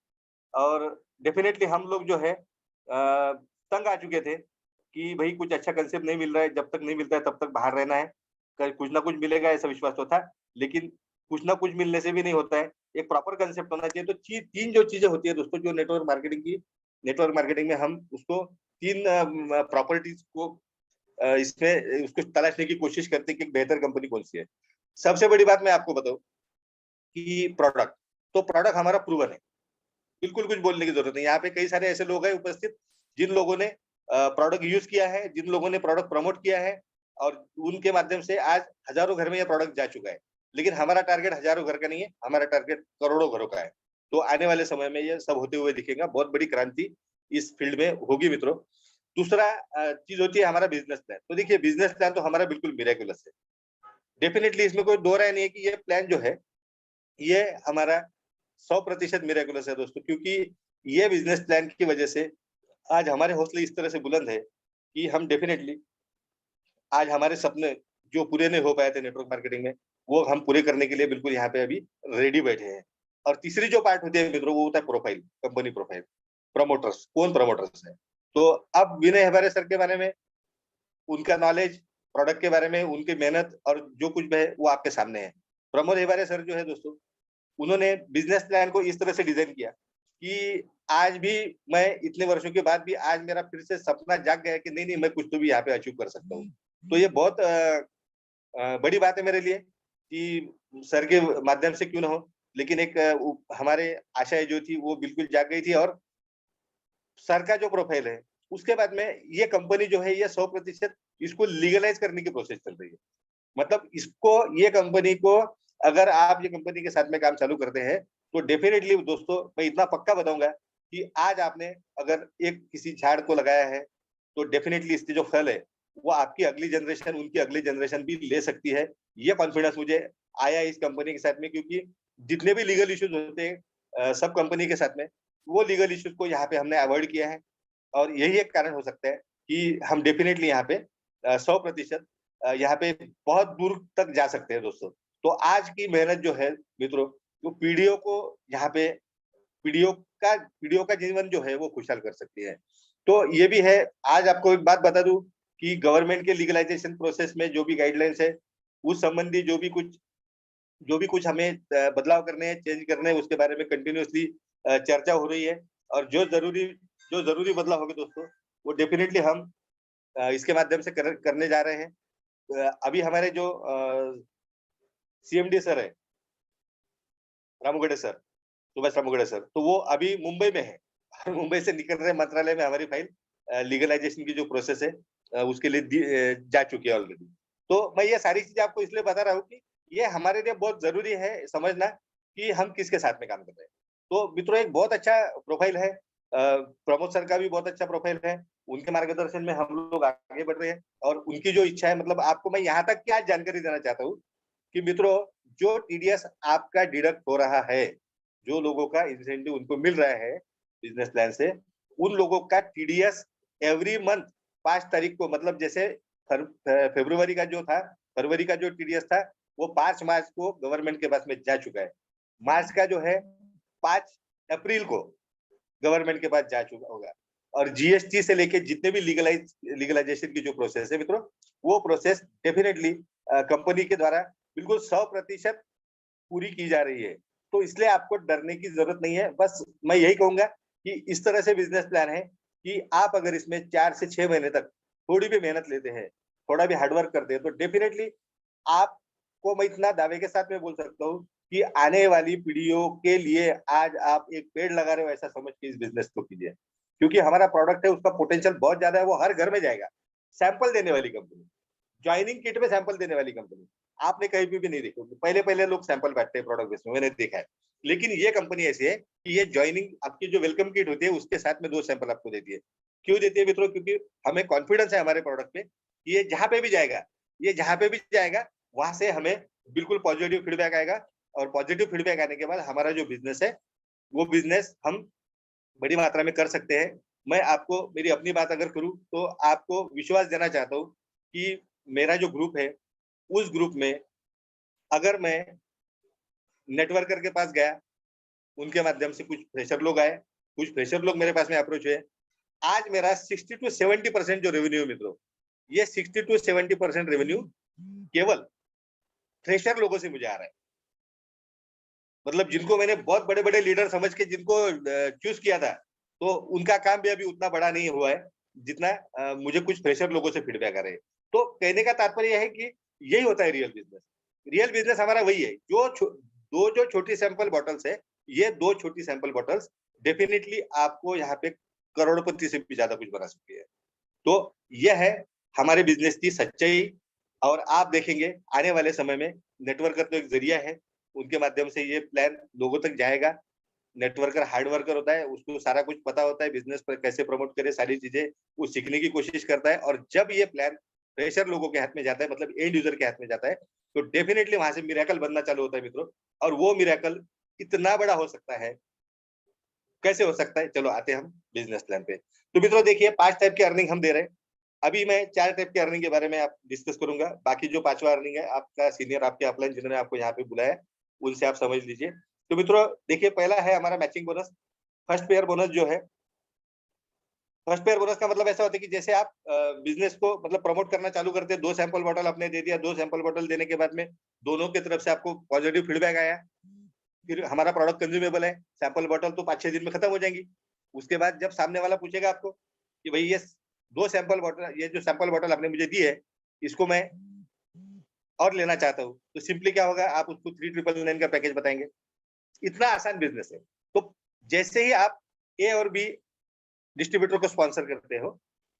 और डेफिनेटली हम लोग जो है तंग आ चुके थे कि भाई कुछ अच्छा कंसेप्ट नहीं मिल रहा है, जब तक नहीं मिलता है तब तक बाहर रहना है, कुछ ना कुछ मिलेगा ऐसा विश्वास तो था, लेकिन कुछ ना कुछ मिलने से भी नहीं होता है, एक प्रॉपर कंसेप्ट होना चाहिए। तो तीन जो चीजें होती है दोस्तों, जो नेटवर्क मार्केटिंग में हम उसको तीन प्रॉपर्टीज को इसमें उसको तलाशने की कोशिश करते हैं कि एक बेहतर कंपनी कौन सी है। सबसे बड़ी बात मैं आपको बताऊं कि प्रोडक्ट, तो प्रोडक्ट हमारा प्रूवन है, बिल्कुल कुछ बोलने की जरूरत नहीं। यहाँ पे कई सारे ऐसे लोग हैं उपस्थित जिन लोगों ने प्रोडक्ट यूज किया है, जिन लोगों ने प्रोडक्ट प्रमोट किया है, और उनके माध्यम से आज हजारों घर में यह प्रोडक्ट जा चुका है। लेकिन हमारा टारगेट हजारों घर का नहीं है, हमारा टारगेट करोड़ों घरों का है। तो आने वाले समय में ये सब होते हुए दिखेगा, बहुत बड़ी क्रांति इस फील्ड में होगी मित्रों। दूसरा चीज होती है हमारा बिजनेस प्लान। तो देखिए बिजनेस प्लान तो हमारा बिल्कुल मिरेकुलस है, डेफिनेटली इसमें कोई दो राय नहीं है कि ये प्लान जो है ये हमारा 100% मिरेकुलस है दोस्तों, क्योंकि ये बिजनेस प्लान की वजह से आज हमारे हौसले इस तरह से बुलंद है कि हम डेफिनेटली आज हमारे सपने जो पूरे नहीं हो पाए थे नेटवर्क मार्केटिंग में, वो हम पूरे करने के लिए बिल्कुल यहाँ पे अभी रेडी बैठे हैं। और तीसरी जो पार्ट होती है मित्रों, वो होता है प्रोफाइल, कंपनी प्रोफाइल, प्रमोटर्स, कौन प्रमोटर्स है। तो अब विनय हेबारे सर के बारे में, उनका नॉलेज, प्रोडक्ट के बारे में उनकी मेहनत और जो कुछ है वो आपके सामने है। प्रमोद हेबारे सर जो है दोस्तों, उन्होंने बिजनेस प्लान को इस तरह से डिजाइन किया कि आज भी मैं इतने वर्षों के बाद भी आज मेरा फिर से सपना जाग गया कि नहीं नहीं मैं कुछ तो भी यहाँ पे अचीव कर सकता हूँ। तो ये बहुत बड़ी बात है मेरे लिए कि सर के माध्यम से क्यों ना हो, लेकिन एक हमारे आशाएं जो थी वो बिल्कुल जाग गई थी। और सर का जो प्रोफाइल है उसके बाद में ये कंपनी जो है ये 100% इसको लीगलाइज करने की प्रोसेस चल रही है। मतलब इसको, ये कंपनी को, अगर आप ये कंपनी के साथ में काम चालू करते हैं तो डेफिनेटली दोस्तों मैं इतना पक्का बताऊंगा कि आज आपने अगर एक किसी झाड़ को लगाया है तो डेफिनेटली इसके जो फल है वो आपकी अगली जनरेशन, उनकी अगली जनरेशन भी ले सकती है। ये कॉन्फिडेंस मुझे आया इस कंपनी के साथ में, क्योंकि जितने भी लीगल इश्यूज होते हैं सब कंपनी के साथ में, वो लीगल इश्यूज को यहाँ पे हमने अवॉइड किया है। और यही एक कारण हो सकता है कि हम डेफिनेटली यहाँ पे 100% यहाँ पे बहुत दूर तक जा सकते हैं दोस्तों। तो आज की मेहनत जो है मित्रों, वो पीढ़ियों को यहाँ पे, पीढ़ियों का जीवन जो है वो खुशहाल कर सकती है। तो ये भी है। आज आपको एक बात बता दूं कि गवर्नमेंट के लीगलाइजेशन प्रोसेस में जो भी गाइडलाइंस है उस संबंधी जो भी कुछ हमें बदलाव करने हैं, चेंज करने हैं, उसके बारे में कंटिन्यूअसली चर्चा हो रही है। और जो जरूरी बदलाव होंगे दोस्तों वो डेफिनेटली हम इसके माध्यम से करने जा रहे हैं। अभी हमारे जो CMD सर है, रामूगढ़े सर, सुभाष रामूगढ़े सर, तो वो अभी मुंबई में है। मुंबई से निकल रहे मंत्रालय में हमारी फाइल लीगलाइजेशन की जो प्रोसेस है उसके लिए जा चुकी है ऑलरेडी। तो मैं ये सारी चीजें आपको इसलिए बता रहा हूँ कि ये हमारे लिए बहुत जरूरी है समझना कि हम किसके साथ में काम कर रहे हैं। तो मित्रों एक बहुत अच्छा प्रोफाइल है, प्रमोद सर का भी बहुत अच्छा प्रोफाइल है, उनके मार्गदर्शन में हम लोग आगे बढ़ रहे हैं और उनकी जो इच्छा है, मतलब आपको मैं यहाँ तक क्या जानकारी देना चाहता हूँ कि मित्रों जो TDS आपका डिडक्ट हो रहा है, जो लोगों का इंसेंटिव उनको मिल रहा है बिजनेस प्लान से, उन लोगों का TDS एवरी मंथ 5 तारीख को, मतलब जैसे फरवरी का जो TDS था वो 5 मार्च को गवर्नमेंट के पास में जा चुका है। मार्च का जो है 5 अप्रैल को गवर्नमेंट के पास जा चुका होगा। और GST से लेके जितने भी लीगलाइजेशन की जो प्रोसेस है मित्रों, वो प्रोसेस डेफिनेटली कंपनी के द्वारा बिल्कुल 100% पूरी की जा रही है। तो इसलिए आपको डरने की जरूरत नहीं है। बस मैं यही कहूंगा कि इस तरह से बिजनेस प्लान है कि आप अगर इसमें 4 से 6 महीने तक थोड़ी भी मेहनत लेते हैं, थोड़ा भी हार्डवर्क करते हैं, तो डेफिनेटली आपको मैं इतना दावे के साथ में बोल सकता हूँ कि आने वाली पीढ़ियों के लिए आज आप एक पेड़ लगा रहे हो ऐसा समझ के इस बिजनेस को कीजिए, क्योंकि हमारा प्रोडक्ट है, उसका पोटेंशियल बहुत ज्यादा है, वो हर घर में जाएगा। सैंपल देने वाली कंपनी, ज्वाइनिंग किट में सैंपल देने वाली कंपनी आपने कहीं भी नहीं देखी। पहले लोग सैंपल बांटते हैं प्रोडक्ट बेस में, मैंने देखा है, लेकिन ये कंपनी ऐसी है कि ये ज्वाइनिंग आपकी जो वेलकम किट होती है उसके साथ में 2 सैंपल आपको देती है। क्यों देती है मित्रों? क्योंकि हमें कॉन्फिडेंस है हमारे प्रोडक्ट पे, ये जहां पे भी जाएगा वहां से हमें बिल्कुल पॉजिटिव फीडबैक आएगा, और पॉजिटिव फीडबैक आने के बाद हमारा जो बिजनेस है वो बिजनेस हम बड़ी मात्रा में कर सकते हैं। मैं आपको मेरी अपनी बात अगर करूं तो आपको विश्वास देना चाहता हूं कि मेरा जो ग्रुप है, उस ग्रुप में अगर मैं नेटवर्कर के पास गया, उनके माध्यम से कुछ फ्रेशर लोग आए, कुछ फ्रेशर लोग मेरे पास में अप्रोच हुए, आज मेरा 60 to 70% जो रेवेन्यू मित्रों, ये 60 to 70% रेवेन्यू केवल फ्रेशर लोगों से मुझे आ रहा है। मतलब जिनको मैंने बहुत बड़े बड़े लीडर समझ के जिनको चूज किया था, तो उनका काम भी अभी उतना बड़ा नहीं हुआ है जितना मुझे कुछ फ्रेशर लोगों से फीडबैक आ रहे हैं। तो कहने का तात्पर्य है कि यही होता है रियल बिजनेस हमारा वही है। जो छोटी सैंपल बॉटल्स है, ये 2 छोटी सैंपल बॉटल्स डेफिनेटली आपको यहाँ पे करोड़पति से भी ज्यादा कुछ बना सकती है। तो यह है हमारे बिजनेस की सच्चाई, और आप देखेंगे आने वाले समय में नेटवर्कर तो एक जरिया है, उनके माध्यम से ये प्लान लोगों तक जाएगा। नेटवर्कर हार्ड वर्कर होता है, उसको सारा कुछ पता होता है, बिजनेस पर कैसे प्रमोट करे, सारी चीजें वो सीखने की कोशिश करता है। और जब ये प्लान फ्रेशर लोगों के हाथ में जाता है, मतलब एंड यूजर के हाथ में जाता है, तो डेफिनेटली वहां से मिरेकल बनना चालू होता है मित्रों। और वो मिरेकल इतना बड़ा हो सकता है, कैसे हो सकता है, चलो आते हैं हम बिजनेस प्लान पे। तो मित्रों देखिए 5 टाइप की अर्निंग हम दे रहे हैं। अभी मैं 4 टाइप की अर्निंग के बारे में आप डिस्कस करूंगा, बाकी जो 5वां अर्निंग है आपका सीनियर आपके अपलाइन जिन्होंने आपको यहाँ पे बुलाया उनसे आप समझ लीजिए। तो मित्रों देखिए पहला है हमारा matching bonus. First pair bonus जो है, फर्स्ट पेयर बोनस का मतलब ऐसा होता है कि जैसे आप बिजनेस को मतलब प्रमोट करना चालू करते हैं, 2 सैंपल बॉटल आपने दे दिया, 2 सैंपल बॉटल देने के बाद में दोनों की तरफ से आपको पॉजिटिव फीडबैक आया, फिर हमारा प्रोडक्ट कंज्यूमेबल है, सैंपल बॉटल तो 5-6 दिन में खत्म हो जाएंगी। उसके बाद जब सामने वाला पूछेगा आपको कि भाई ये 2 सैंपल बॉटल, ये जो सैंपल बॉटल आपने मुझे दी है इसको मैं और लेना चाहता हूँ, तो सिंपली क्या होगा, आप उसको 3999 का पैकेज बताएंगे। इतना आसान बिजनेस है। तो जैसे ही आप ए और बी डिस्ट्रीब्यूटर को स्पॉन्सर करते हो,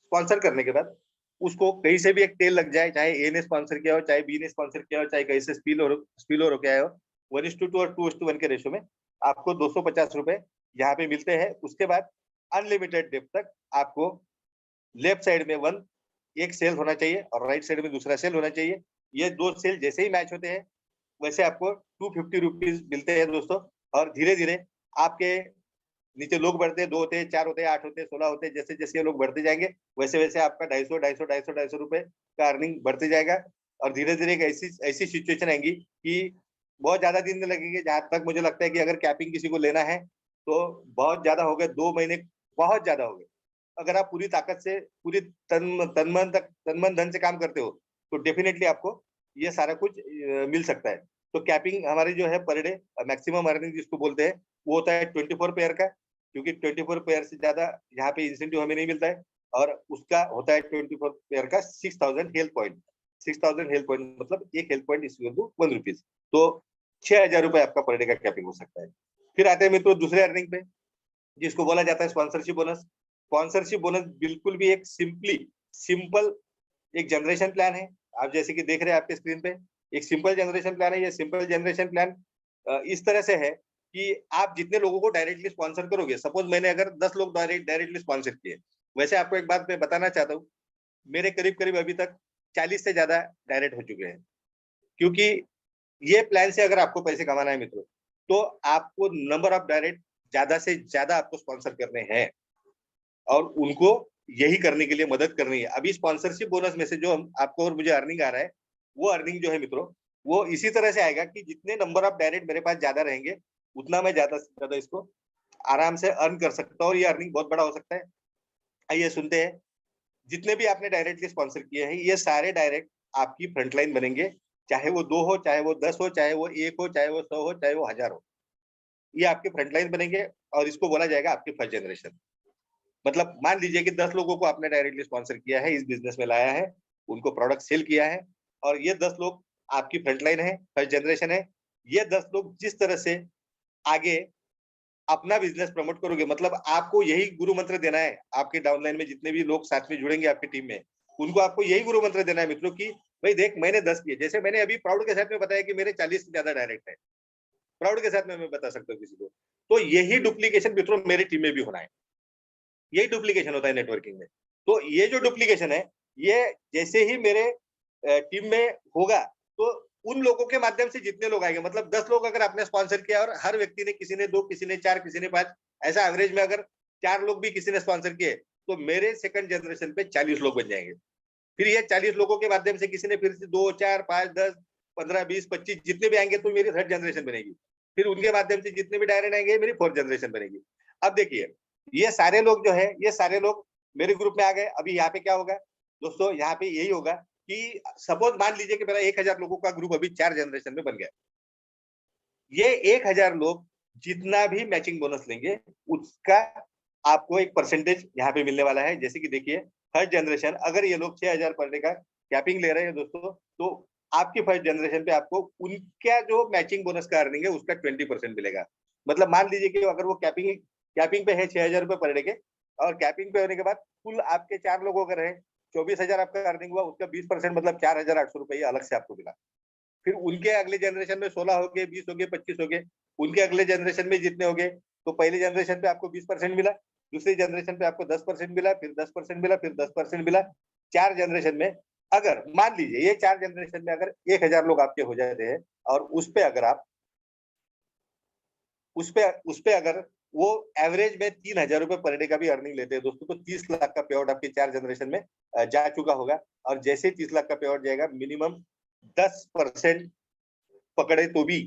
स्पॉन्सर करने के बाद उसको कहीं से भी एक टेल लग जाए, चाहे ए ने स्पॉन्सर किया हो, चाहे बी ने स्पॉन्सर किया हो, चाहे कहीं से स्पिल ओवर होके आए हो, 1:2 और 2:1 के रेशो में आपको 250 रुपए यहाँ पे मिलते हैं। उसके बाद अनलिमिटेड डेप तक आपको लेफ्ट साइड में 1 एक सेल होना चाहिए और राइट साइड में दूसरा सेल होना चाहिए। ये 2 सेल जैसे ही मैच होते हैं वैसे आपको 250 रुपीज मिलते हैं दोस्तों। और धीरे धीरे आपके नीचे लोग बढ़ते हैं, 2 होते हैं, 4 होते हैं, 8 होते हैं, 16 होते हैं, जैसे जैसे ये लोग बढ़ते जाएंगे वैसे वैसे आपका 250 रुपए का अर्निंग बढ़ते जाएगा। और धीरे धीरे एक ऐसी सिचुएशन आएंगी कि बहुत ज्यादा दिन नहीं लगेंगे। जहां तक मुझे लगता है कि अगर कैपिंग किसी को लेना है तो बहुत ज्यादा हो गए, 2 महीने बहुत ज्यादा हो गए। अगर आप पूरी ताकत से पूरी तन मन धन से काम करते हो तो डेफिनेटली आपको ये सारा कुछ मिल सकता है। तो कैपिंग हमारी जो है पर डे मैक्सिमम अर्निंग जिसको बोलते हैं वो होता है 24 पेयर का, क्योंकि 24 पेयर से ज्यादा यहाँ पे इंसेंटिव हमें नहीं मिलता है। और उसका होता है 24 पेयर का 6000 हेल्थ पॉइंट। 6000 हेल्थ पॉइंट मतलब एक health point is equal to 1 rupees. तो 6000 रुपए आपका पर डे का कैपिंग हो सकता है। फिर आते हैं मित्रों दूसरे अर्निंग पे, जिसको बोला जाता है स्पॉन्सरशिप बोनस। स्पॉन्सरशिप बोनस बिल्कुल भी एक सिंपल एक जनरेशन प्लान है। आप जैसे कि देख रहे हैं आपके स्क्रीन पे, एक सिंपल जनरेशन प्लान है। ये सिंपल जनरेशन प्लान इस तरह से है कि आप जितने लोगों को डायरेक्टली स्पॉन्सर करोगे, सपोज मैंने अगर 10 लोग डायरेक्टली स्पॉन्सर किए, वैसे आपको एक बात मैं बताना चाहता हूँ, मेरे करीब करीब अभी तक 40 से ज्यादा डायरेक्ट हो चुके हैं। क्योंकि ये प्लान से अगर आपको पैसे कमाना है मित्रों, तो आपको नंबर ऑफ डायरेक्ट ज्यादा से ज्यादा आपको स्पॉन्सर करने हैं और उनको यही करने के लिए मदद करनी है। अभी स्पॉन्सरशिप बोनस में से जो आपको और मुझे अर्निंग आ रहा है, वो अर्निंग जो है मित्रों, वो इसी तरह से आएगा कि जितने नंबर ऑफ डायरेक्ट मेरे पास ज्यादा रहेंगे, उतना मैं ज्यादा से ज्यादा इसको आराम से अर्न कर सकता हूँ और ये अर्निंग बहुत बड़ा हो सकता है। आइए सुनते हैं। जितने भी आपने डायरेक्टली स्पॉन्सर किए हैं, ये सारे डायरेक्ट आपकी फ्रंटलाइन बनेंगे, चाहे वो 2 हो, चाहे वो 10 हो, चाहे वो 1 हो, चाहे वो 100 हो, चाहे वो 1000 हो। ये आपके फ्रंटलाइन बनेंगे और इसको बोला जाएगा आपकी फर्स्ट जनरेशन। मतलब मान लीजिए कि 10 लोगों को आपने डायरेक्टली स्पॉन्सर किया है, इस बिजनेस में लाया है, उनको प्रोडक्ट सेल किया है और ये 10 लोग आपकी फ्रंटलाइन है, फर्स्ट जनरेशन है। ये 10 लोग जिस तरह से आगे अपना बिजनेस प्रमोट करोगे, मतलब आपको यही गुरु मंत्र देना है। आपके डाउनलाइन में जितने भी लोग साथ में जुड़ेंगे आपकी टीम में, उनको आपको यही गुरु मंत्र देना है मित्रों की भाई देख मैंने 10 किए। जैसे मैंने अभी प्राउड के साथ में बताया कि मेरे 40 से ज्यादा डायरेक्ट है, प्राउड के साथ में मैं बता सकता हूँ किसी को। तो यही डुप्लीकेशन मित्रों मेरी टीम में भी होना है। यही डुप्लीकेशन होता है नेटवर्किंग में। तो ये जो डुप्लीकेशन है, ये जैसे ही मेरे टीम में होगा, तो उन लोगों के माध्यम से जितने लोग आएंगे, मतलब 10 लोग अगर आपने स्पॉन्सर किया और हर व्यक्ति ने, किसी ने 2, किसी ने 4, किसी ने 5, ऐसा एवरेज में अगर 4 लोग भी किसी ने स्पॉन्सर किए, तो मेरे सेकंड जनरेशन पे 40 लोग बन जाएंगे। फिर ये 40 लोगों के माध्यम से किसी ने फिर से 2, 4, 5, 10, 15, 20, 25 जितने भी आएंगे, तो मेरी थर्ड जनरेशन बनेगी। फिर उनके माध्यम से जितने भी डायरेक्ट आएंगे, मेरी फोर्थ जनरेशन बनेगी। अब देखिए, ये सारे लोग जो है, ये सारे लोग मेरे ग्रुप में आ गए। अभी यहाँ पे क्या होगा दोस्तों, यहाँ पे यही होगा कि सपोज मान लीजिए कि मेरा 1000 लोगों का ग्रुप अभी 4 जनरेशन में बन गया। ये 1000 लोग जितना भी मैचिंग बोनस लेंगे, उसका आपको एक परसेंटेज यहाँ पे मिलने वाला है। जैसे कि देखिए, फर्स्ट जनरेशन अगर ये लोग 6000 पर डे का कैपिंग ले रहे हैं दोस्तों, तो आपकी फर्स्ट जनरेशन पे आपको उनका जो मैचिंग बोनस का अर्निंग है, उसका 20% मिलेगा। मतलब मान लीजिए कि अगर वो कैपिंग पे है 6000 रुपए पर डे के, और कैपिंग पे होने के बाद कुल आपके 4 लोग अगर है, 24,000 आपका अर्निंग हुआ, उसका 20% मतलब 4800 रुपये अलग से आपको मिला। फिर उनके अगले जनरेशन में 16 हो गए, 20 हो गए, 25 हो गए। उनके अगले जनरेशन में जितने हो गए, तो पहले जनरेशन पे आपको 20% मिला, दूसरी जनरेशन पे आपको 10% मिला, फिर 10% मिला, फिर 10% मिला। 4 जनरेशन में अगर मान लीजिए ये 4 जनरेशन में अगर 1000 लोग आपके हो जाते हैं, और उस पे अगर आप उस पे अगर वो एवरेज में 3000 रुपए पर डे का भी अर्निंग लेते हैं दोस्तों, तो 30 लाख का पे आउट आपके 4 जनरेशन में जा चुका होगा। और जैसे ही 30 लाख का पे आउट जाएगा, मिनिमम 10% पकड़े तो भी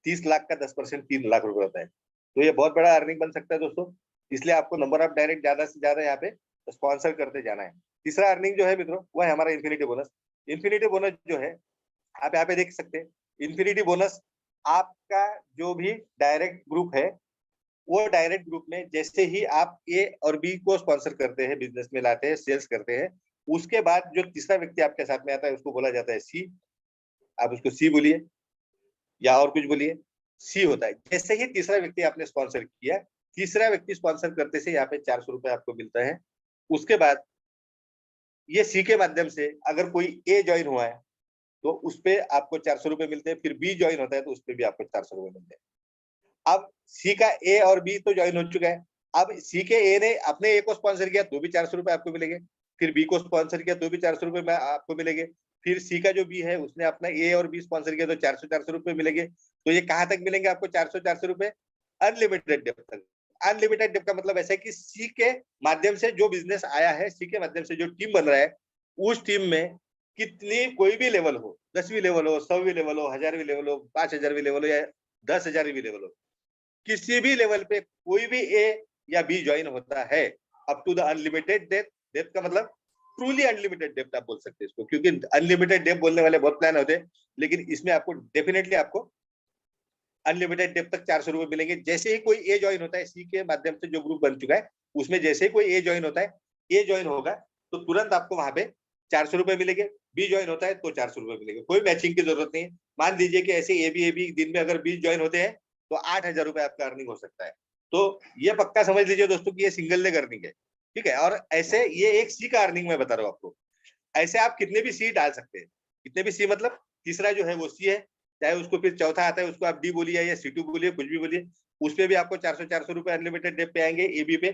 30 लाख का 10% 3 लाख रुपए होता है। तो ये बहुत बड़ा अर्निंग बन सकता है दोस्तों। इसलिए आपको नंबर ऑफ डायरेक्ट ज्यादा से ज्यादा यहाँ पे स्पॉन्सर करते जाना है। तीसरा अर्निंग जो है मित्रों, वो है हमारा इन्फिनिटी बोनस। इन्फिनिटी बोनस जो है, आप यहाँ पे देख सकते हैं, इन्फिनिटी बोनस आपका जो भी डायरेक्ट ग्रुप है, वो डायरेक्ट ग्रुप में जैसे ही आप ए और बी को स्पॉन्सर करते हैं, बिजनेस में लाते हैं, सेल्स करते हैं, उसके बाद जो तीसरा व्यक्ति आपके साथ में आता है, उसको बोला जाता है सी। आप उसको सी बोलिए या और कुछ बोलिए, सी होता है। जैसे ही तीसरा व्यक्ति आपने स्पॉन्सर किया, तीसरा व्यक्ति स्पॉन्सर करते से यहाँ पे 400 रुपए आपको मिलता है। उसके बाद ये सी के माध्यम से अगर कोई ए ज्वाइन हुआ है, तो उस पे आपको 400 रुपए मिलते हैं। फिर बी ज्वाइन होता है, तो उस पे भी आपको 400 रुपए मिलते हैं। अब सी का ए और बी तो ज्वाइन हो चुका है। अब सी के ए ने अपने ए को स्पॉन्सर किया, तो भी 400 रुपए आपको मिलेंगे। फिर बी को स्पॉन्सर किया, तो भी 400 रुपए आपको मिलेंगे। फिर सी का जो बी है, उसने अपना ए और बी स्पॉन्सर किया, तो 400 रुपए मिलेंगे। तो ये कहाँ तक मिलेंगे आपको 400 रुपए? अनलिमिटेड डेप तक। अनलिमिटेड डेप का मतलब ऐसा है कि सी के माध्यम से जो बिजनेस आया है, सी के माध्यम से जो टीम बन रहा है, उस टीम में कितनी कोई भी लेवल हो, 10वीं लेवल हो, 100वीं लेवल हो, 1000वीं लेवल हो, 5000वीं लेवल हो, या 10,000वीं लेवल हो, किसी भी लेवल पे कोई भी ए या बी ज्वाइन होता है, up to the unlimited depth. Depth का मतलब ट्रूली अनलिमिटेड डेप्थ आप बोल सकते हैं इसको, क्योंकि अनलिमिटेड डेप्थ बोलने वाले बहुत प्लान होते हैं, लेकिन इसमें आपको डेफिनेटली आपको अनलिमिटेड डेप्थ तक 400 रुपए मिलेंगे। जैसे ही कोई ए ज्वाइन होता है, सी के माध्यम से जो ग्रुप बन चुका है, उसमें जैसे ही कोई ए ज्वाइन होता है, ए ज्वाइन होगा तो तुरंत आपको वहां पे 400 रुपए मिलेंगे, बी ज्वाइन होता है तो 400 रुपए मिलेंगे, कोई मैचिंग की जरूरत नहीं है। मान लीजिए कि ऐसे ए बी दिन में अगर 20 ज्वाइन होते हैं तो 8,000 रुपए आपका अर्निंग हो सकता है। तो ये पक्का समझ लीजिए दोस्तों कि ये सिंगल लेग अर्निंग है, ठीक है। और ऐसे ये एक सी का अर्निंग मैं बता रहा हूँ आपको, ऐसे आप कितने भी सी डाल सकते हैं, कितने भी सी मतलब तीसरा जो है वो सी है, चाहे उसको फिर चौथा आता है उसको आप डी बोलिए या सी2 बोलिए, कुछ भी बोलिए, उस पे भी आपको 400 रुपए अनलिमिटेड डेप पे आएंगे ए बी पे,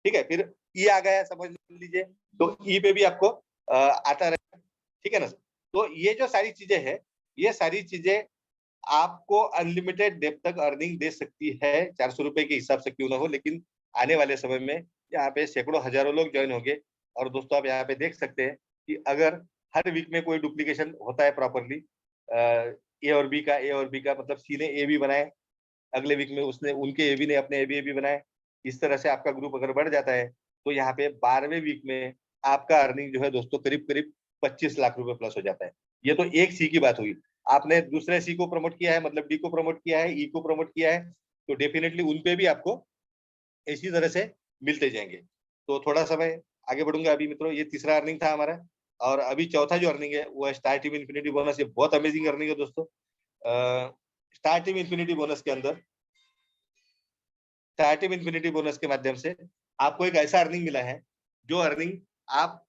ठीक है। फिर ई आ गया समझ लीजिए, तो ई पे भी आपको आता रहेगा, ठीक है ना। तो ये जो सारी चीजें हैं, ये सारी चीजें आपको अनलिमिटेड डेप तक अर्निंग दे सकती है, 400 रुपए के हिसाब से क्यों ना हो, लेकिन आने वाले समय में यहाँ पे सैकड़ों हजारों लोग ज्वाइन होंगे। और दोस्तों आप यहाँ पे देख सकते हैं कि अगर हर वीक में कोई डुप्लीकेशन होता है प्रॉपरली ए और बी का मतलब सी ने ए बी बनाए, अगले वीक में उसने उनके ए बी ने अपने ए बी बनाए, इस तरह से आपका ग्रुप अगर बढ़ जाता है तो यहाँ पे 12वें वीक में आपका अर्निंग जो है दोस्तों करीब करीब 25 लाख रुपए प्लस हो जाता है। ये तो एक सी की बात हुई। आपने दूसरे सी को प्रमोट किया है, मतलब डी को प्रमोट किया है, ई को प्रमोट किया है, तो डेफिनेटली उन पे भी आपको इसी तरह से मिलते जाएंगे। तो थोड़ा समय आगे बढ़ूंगा अभी मित्रों, ये तीसरा अर्निंग था हमारा। और अभी चौथा जो अर्निंग है वो है स्टार टीम इन्फिनिटी बोनस। ये बहुत अमेजिंग अर्निंग है दोस्तों। स्टार टीम इन्फिनिटी बोनस के अंदर, स्टार टीम इन्फिनिटी बोनस के माध्यम से आपको एक ऐसा अर्निंग मिला है जो अर्निंग आप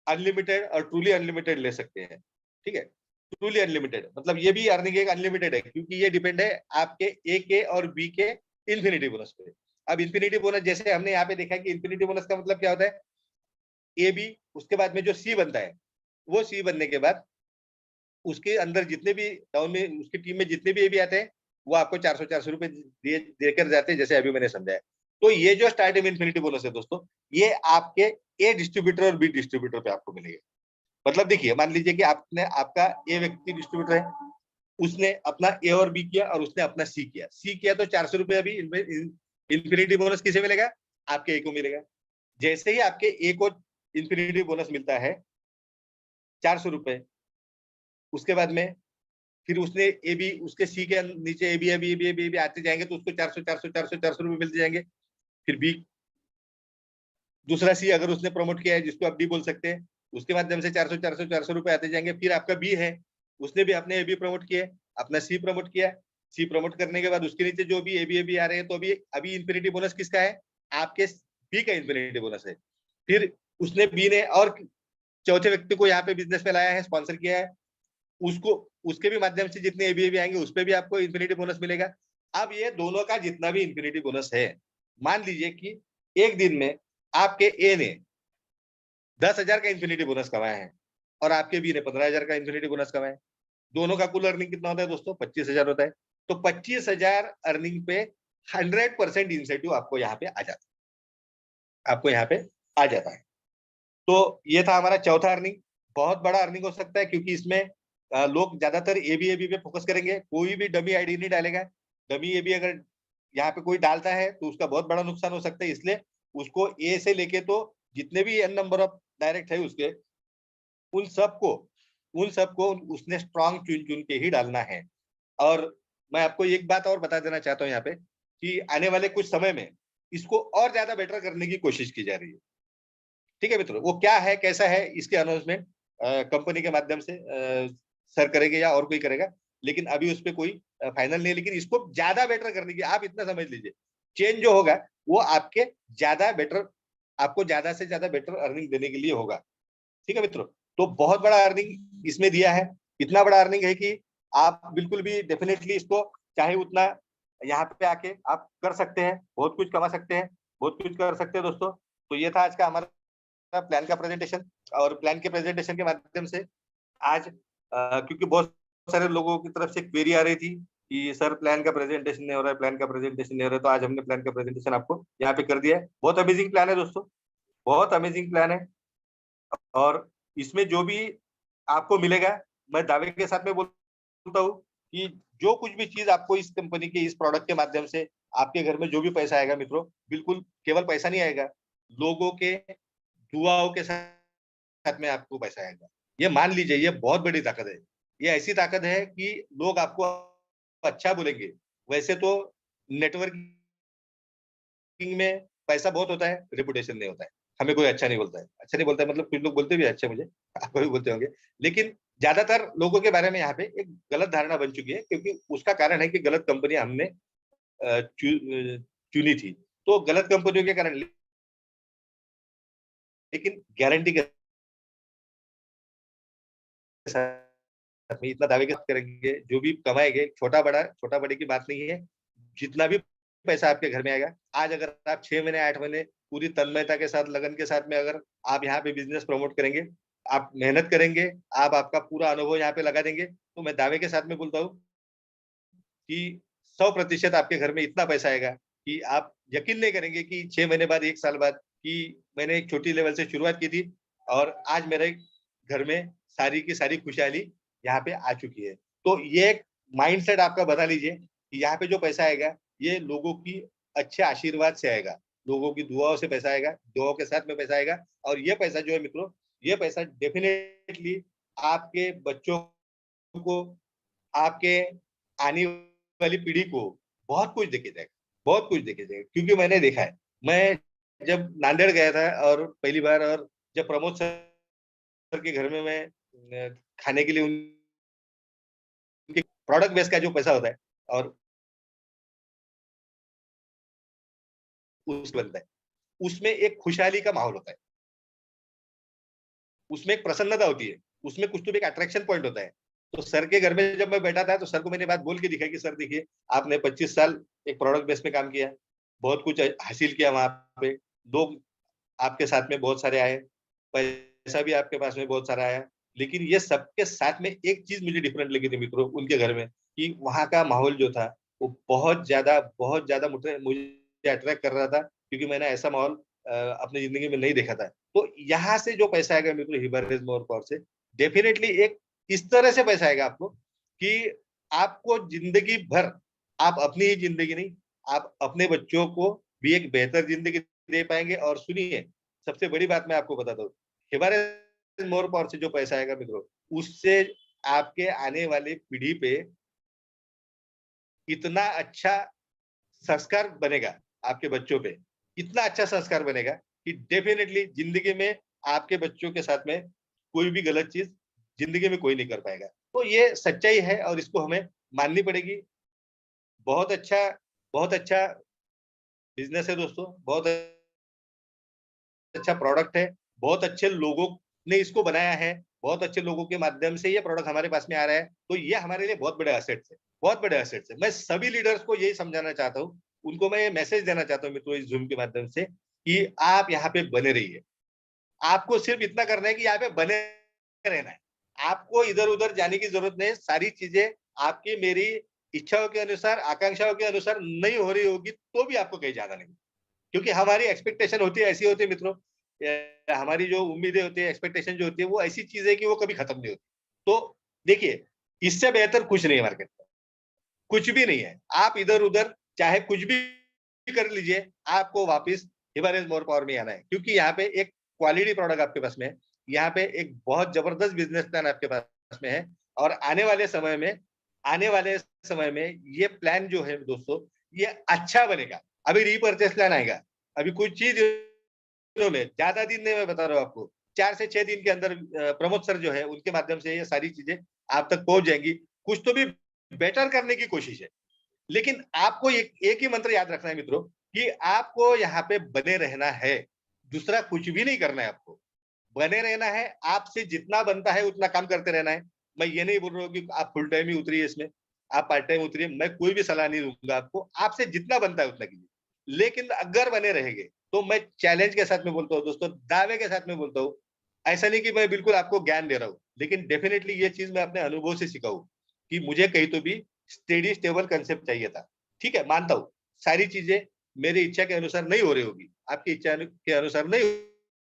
अनलिमिटेड और ट्रूली अनलिमिटेड ले सकते हैं, ठीक है। ट्रूली अनलिमिटेड मतलब ये भी अर्निंग एक अनलिमिटेड है, क्योंकि ये डिपेंड है आपके ए के और बी के इन्फिनिटी बोनस पे। अब इन्फिनिटी बोनस जैसे हमने यहाँ पे देखा कि इन्फिनिटी बोनस का मतलब क्या होता है, ए बी, उसके बाद में जो सी बनता है, वो सी बनने के बाद उसके अंदर जितने भी डाउन में उसकी टीम में जितने भी ए बी आते हैं वो आपको 400 रुपए देकर जाते हैं, जैसे अभी मैंने समझाया। तो ये जो स्टार टीम इन्फिनिटी बोनस है दोस्तों, ये आपके ए डिस्ट्रीब्यूटर और बी डिस्ट्रीब्यूटर पे आपको मिलेगा। मतलब देखिए, मान लीजिए कि आपने आपका ए व्यक्ति डिस्ट्रीब्यूटर है, उसने अपना ए और बी किया और उसने अपना सी किया, तो 400 रुपए अभी इन्फिनिटी बोनस किसे मिलेगा, आपके ए को मिलेगा। जैसे ही आपके ए को इन्फिनिटी बोनस मिलता है 400 रुपए, उसके बाद में फिर उसने ए बी, उसके सी के नीचे ए बी आते जाएंगे तो उसको 400 रुपए मिलते जाएंगे। फिर बी, दूसरा सी अगर उसने प्रमोट किया है जिसको आप डी बोल सकते हैं, उसके माध्यम से 400 रुपए आते जाएंगे। फिर आपका बी है, उसने भी अपने ए बी प्रमोट किया, अपना सी प्रमोट किया, सी प्रमोट करने के बाद उसके नीचे जो भी ए बी आ रहे हैं, तो अभी इन्फिनिटी बोनस किसका है, आपके बी का इन्फिनिटी बोनस है। फिर उसने बी ने और चौथे व्यक्ति को यहाँ पे बिजनेस में लाया है, स्पॉन्सर किया है, उसको उसके भी माध्यम से जितने ए बी आएंगे उस पर भी आपको इन्फिनिटी बोनस मिलेगा। अब ये दोनों का जितना भी इन्फिनिटी बोनस है, मान लीजिए कि एक दिन में आपके ए ने 10,000 का इन्फिनिटी बोनस कमाया है और आपके बी ने 15,000 का इन्फिनिटी बोनस कमाया है, दोनों का कुल अर्निंग कितना होता है दोस्तों, 25,000 होता है। तो 25,000 अर्निंग पे 100% इंसेंटिव आपको यहाँ पे आ जाता है, आपको यहाँ पे आ जाता है। तो ये था हमारा चौथा अर्निंग। बहुत बड़ा अर्निंग हो सकता है क्योंकि इसमें लोग ज्यादातर ए बी पे फोकस करेंगे, कोई भी डमी आईडी नहीं डालेगा। डमी ए बी अगर यहाँ पे कोई डालता है तो उसका बहुत बड़ा नुकसान हो सकता है, इसलिए उसको ए से लेके तो जितने भी एन नंबर ऑफ डायरेक्ट है उसके, उन सबको उसने स्ट्रॉन्ग चुन के ही डालना है। और मैं आपको एक बात और बता देना चाहता हूँ यहाँ पे कि आने वाले कुछ समय में इसको और ज्यादा बेटर करने की कोशिश की जा रही है, ठीक है मित्रों। वो क्या है कैसा है इसके अनाउंसमेंट कंपनी के माध्यम से सर करेंगे या और कोई करेगा, लेकिन अभी उस पर कोई फाइनल नहीं है। लेकिन इसको ज्यादा बेटर करने की, आप इतना समझ लीजिए, चेंज जो होगा वो आपके ज्यादा बेटर, आपको ज्यादा से ज्यादा बेटर अर्निंग देने के लिए होगा, ठीक है मित्रों। तो बहुत बड़ा अर्निंग इसमें दिया है, इतना बड़ा अर्निंग है कि आप बिल्कुल भी डेफिनेटली इसको चाहे उतना यहाँ पे आके आप कर सकते हैं, बहुत कुछ कमा सकते हैं, बहुत कुछ कर सकते हैं दोस्तों। तो ये था आज का हमारा प्लान का प्रेजेंटेशन। और प्लान के प्रेजेंटेशन के माध्यम से आज क्योंकि बहुत सारे लोगों की तरफ से क्वेरी आ रही थी कि सर प्लान का प्रेजेंटेशन नहीं हो रहा है, प्लान का प्रेजेंटेशन नहीं हो रहा है, तो आज हमने प्लान का प्रेजेंटेशन आपको यहाँ पे कर दिया है। बहुत अमेजिंग प्लान है दोस्तों, बहुत अमेजिंग प्लान है। और इसमें जो भी आपको मिलेगा, मैं दावे के साथ में बोलता हूँ कि जो कुछ भी चीज आपको इस कंपनी के इस प्रोडक्ट के माध्यम से आपके घर में जो भी पैसा आएगा मित्रों, बिल्कुल केवल पैसा नहीं आएगा, लोगों के दुआओं के साथ में आपको पैसा आएगा। ये मान लीजिए, ये बहुत बड़ी ताकत है। ये ऐसी ताकत है कि लोग आपको अच्छा बोलेंगे। वैसे तो नेटवर्किंग में पैसा बहुत होता है, रेपुटेशन नहीं होता है। हमें कोई अच्छा नहीं बोलता है। अच्छा नहीं बोलता है मतलब कुछ लोग बोलते भी हैं अच्छे मुझे, आपको भी बोलते होंगे, लेकिन ज्यादातर लोगों के बारे में यहाँ पे एक गलत धारणा बन चुकी है, क्योंकि उसका कारण है कि गलत कंपनी हमने चुनी थी। तो गलत कंपनियों के कारण, लेकिन गारंटी के साथ में इतना दावे के साथ करेंगे, जो भी कमाएंगे, छोटा बड़े की बात नहीं है, जितना भी पैसा आपके घर में आएगा, आज अगर आप 6 महीने 8 महीने पूरी तन्मयता के साथ, लगन के साथ में अगर आप यहाँ पे बिजनेस प्रमोट करेंगे, आप मेहनत करेंगे, आप आपका पूरा अनुभव यहाँ पे लगा देंगे, तो मैं दावे के साथ में बोलता हूँ कि 100% आपके घर में इतना पैसा आएगा कि आप यकीन नहीं करेंगे कि 6 महीने बाद, 1 साल बाद, कि मैंने एक छोटी लेवल से शुरुआत की थी और आज मेरे घर में सारी की सारी खुशहाली यहाँ पे आ चुकी है। तो ये एक माइंडसेट आपका बना लीजिए कि यहाँ पे जो पैसा आएगा, ये लोगों की अच्छे आशीर्वाद से आएगा, लोगों की दुआओं से पैसा आएगा, दुआओं के साथ में पैसा आएगा। और ये पैसा जो है मित्रों, ये पैसा डेफिनेटली आपके बच्चों को, आपके आने वाली पीढ़ी को बहुत कुछ देके जाएगा, बहुत कुछ देके जाएगा। क्योंकि मैंने देखा है, मैं जब नांदेड़ गया था और पहली बार, और जब प्रमोद सर के घर में मैं खाने के लिए उनके प्रोडक्ट बेस का जो पैसा होता है और उस बनता है, उसमें एक खुशहाली का माहौल होता है, उसमें एक प्रसन्नता होती है, उसमें कुछ तो भी एक अट्रैक्शन पॉइंट होता है। तो सर के घर में जब मैं बैठा था, तो सर को मैंने बात बोल के दिखाई कि सर देखिए, आपने 25 साल एक प्रोडक्ट बेस में काम किया, बहुत कुछ हासिल किया वहां पे, लोग आपके साथ में बहुत सारे आए, पैसा भी आपके पास में बहुत सारा आया, लेकिन ये सबके साथ में एक चीज मुझे डिफरेंट लगी थी मित्रों उनके घर में, कि वहां का माहौल जो था वो बहुत ज्यादा मुझे अट्रैक्ट कर रहा था, क्योंकि मैंने ऐसा माहौल अपनी जिंदगी में नहीं देखा था। तो यहाँ से जो पैसा आएगा मित्रों हिबारेज मोर पावर से, डेफिनेटली एक इस तरह से पैसा आएगा आपको कि आपको जिंदगी भर, आप अपनी ही जिंदगी नहीं, आप अपने बच्चों को भी एक बेहतर जिंदगी दे पाएंगे। और सुनिए, सबसे बड़ी बात मैं आपको बताता हूँ, हिबारेज मोर पावर से जो पैसा आएगा मित्रों, उससे आपके आने वाली पीढ़ी पे इतना अच्छा संस्कार बनेगा, आपके बच्चों पे इतना अच्छा संस्कार बनेगा कि डेफिनेटली जिंदगी में आपके बच्चों के साथ में कोई भी गलत चीज जिंदगी में कोई नहीं कर पाएगा। तो ये सच्चाई है और इसको हमें माननी पड़ेगी। बहुत अच्छा, बहुत अच्छा बिजनेस है दोस्तों, बहुत अच्छा प्रोडक्ट है, बहुत अच्छे लोगों ने इसको बनाया है, बहुत अच्छे लोगों के माध्यम से ये प्रोडक्ट हमारे पास में आ रहा है। तो ये हमारे लिए बहुत बड़े एसेट्स है, बहुत बड़े एसेट्स है। मैं सभी लीडर्स को यही समझाना चाहता हूँ, उनको मैं ये मैसेज देना चाहता हूँ मित्रों, इस जूम के माध्यम से, कि आप यहाँ पे बने रहिए। आपको सिर्फ इतना करना है कि यहाँ पे बने रहना है, आपको इधर उधर जाने की जरूरत नहीं है। सारी चीजें आपकी मेरी इच्छाओं के अनुसार, आकांक्षाओं के अनुसार नहीं हो रही होगी तो भी आपको कहीं जाना नहीं, क्योंकि हमारी एक्सपेक्टेशन होती है, ऐसी होती है मित्रों, हमारी जो उम्मीदें होती है, एक्सपेक्टेशन जो होती है, वो ऐसी चीज है कि वो कभी खत्म नहीं होती। तो देखिए, इससे बेहतर कुछ नहीं है मार्केट में, कुछ भी नहीं है। आप इधर उधर चाहे कुछ भी कर लीजिए, आपको वापस हिबारेज मोर पावर में आना है, क्योंकि यहाँ पे एक क्वालिटी प्रोडक्ट आपके पास में है, यहाँ पे एक बहुत जबरदस्त बिजनेस प्लान आपके पास में है। और आने वाले समय में ये प्लान जो है दोस्तों, ये अच्छा बनेगा। अभी रीपर्चेस प्लान आएगा, अभी कुछ चीज में, ज्यादा दिन नहीं, मैं बता रहा हूँ आपको, 4 से 6 दिन के अंदर प्रमोद सर जो है उनके माध्यम से ये सारी चीजें आप तक पहुंच जाएंगी। कुछ तो भी बेटर करने की कोशिश है, लेकिन आपको एक ही मंत्र याद रखना है मित्रों, कि आपको यहाँ पे बने रहना है, दूसरा कुछ भी नहीं करना है। आपको बने रहना है, आपसे जितना बनता है उतना काम करते रहना है। मैं ये नहीं बोल रहा हूँ कि आप फुल टाइम ही उतरिए इसमें, आप पार्ट टाइम उतरिए, मैं कोई भी सलाह नहीं दूंगा आपको, आपसे जितना बनता है उतना कीजिए। लेकिन अगर बने रहेंगे तो मैं चैलेंज के साथ में बोलता हूँ दोस्तों, दावे के साथ में बोलता हूँ, ऐसा नहीं कि मैं बिल्कुल आपको ज्ञान दे रहा हूँ, लेकिन डेफिनेटली ये चीज मैं अपने अनुभव से सीखा हूँ कि मुझे कहीं तो भी स्टेडी स्टेबल कंसेप्ट चाहिए था। ठीक है, मानता हूँ सारी चीजें मेरी इच्छा के अनुसार नहीं हो रही होगी, आपकी इच्छा के अनुसार नहीं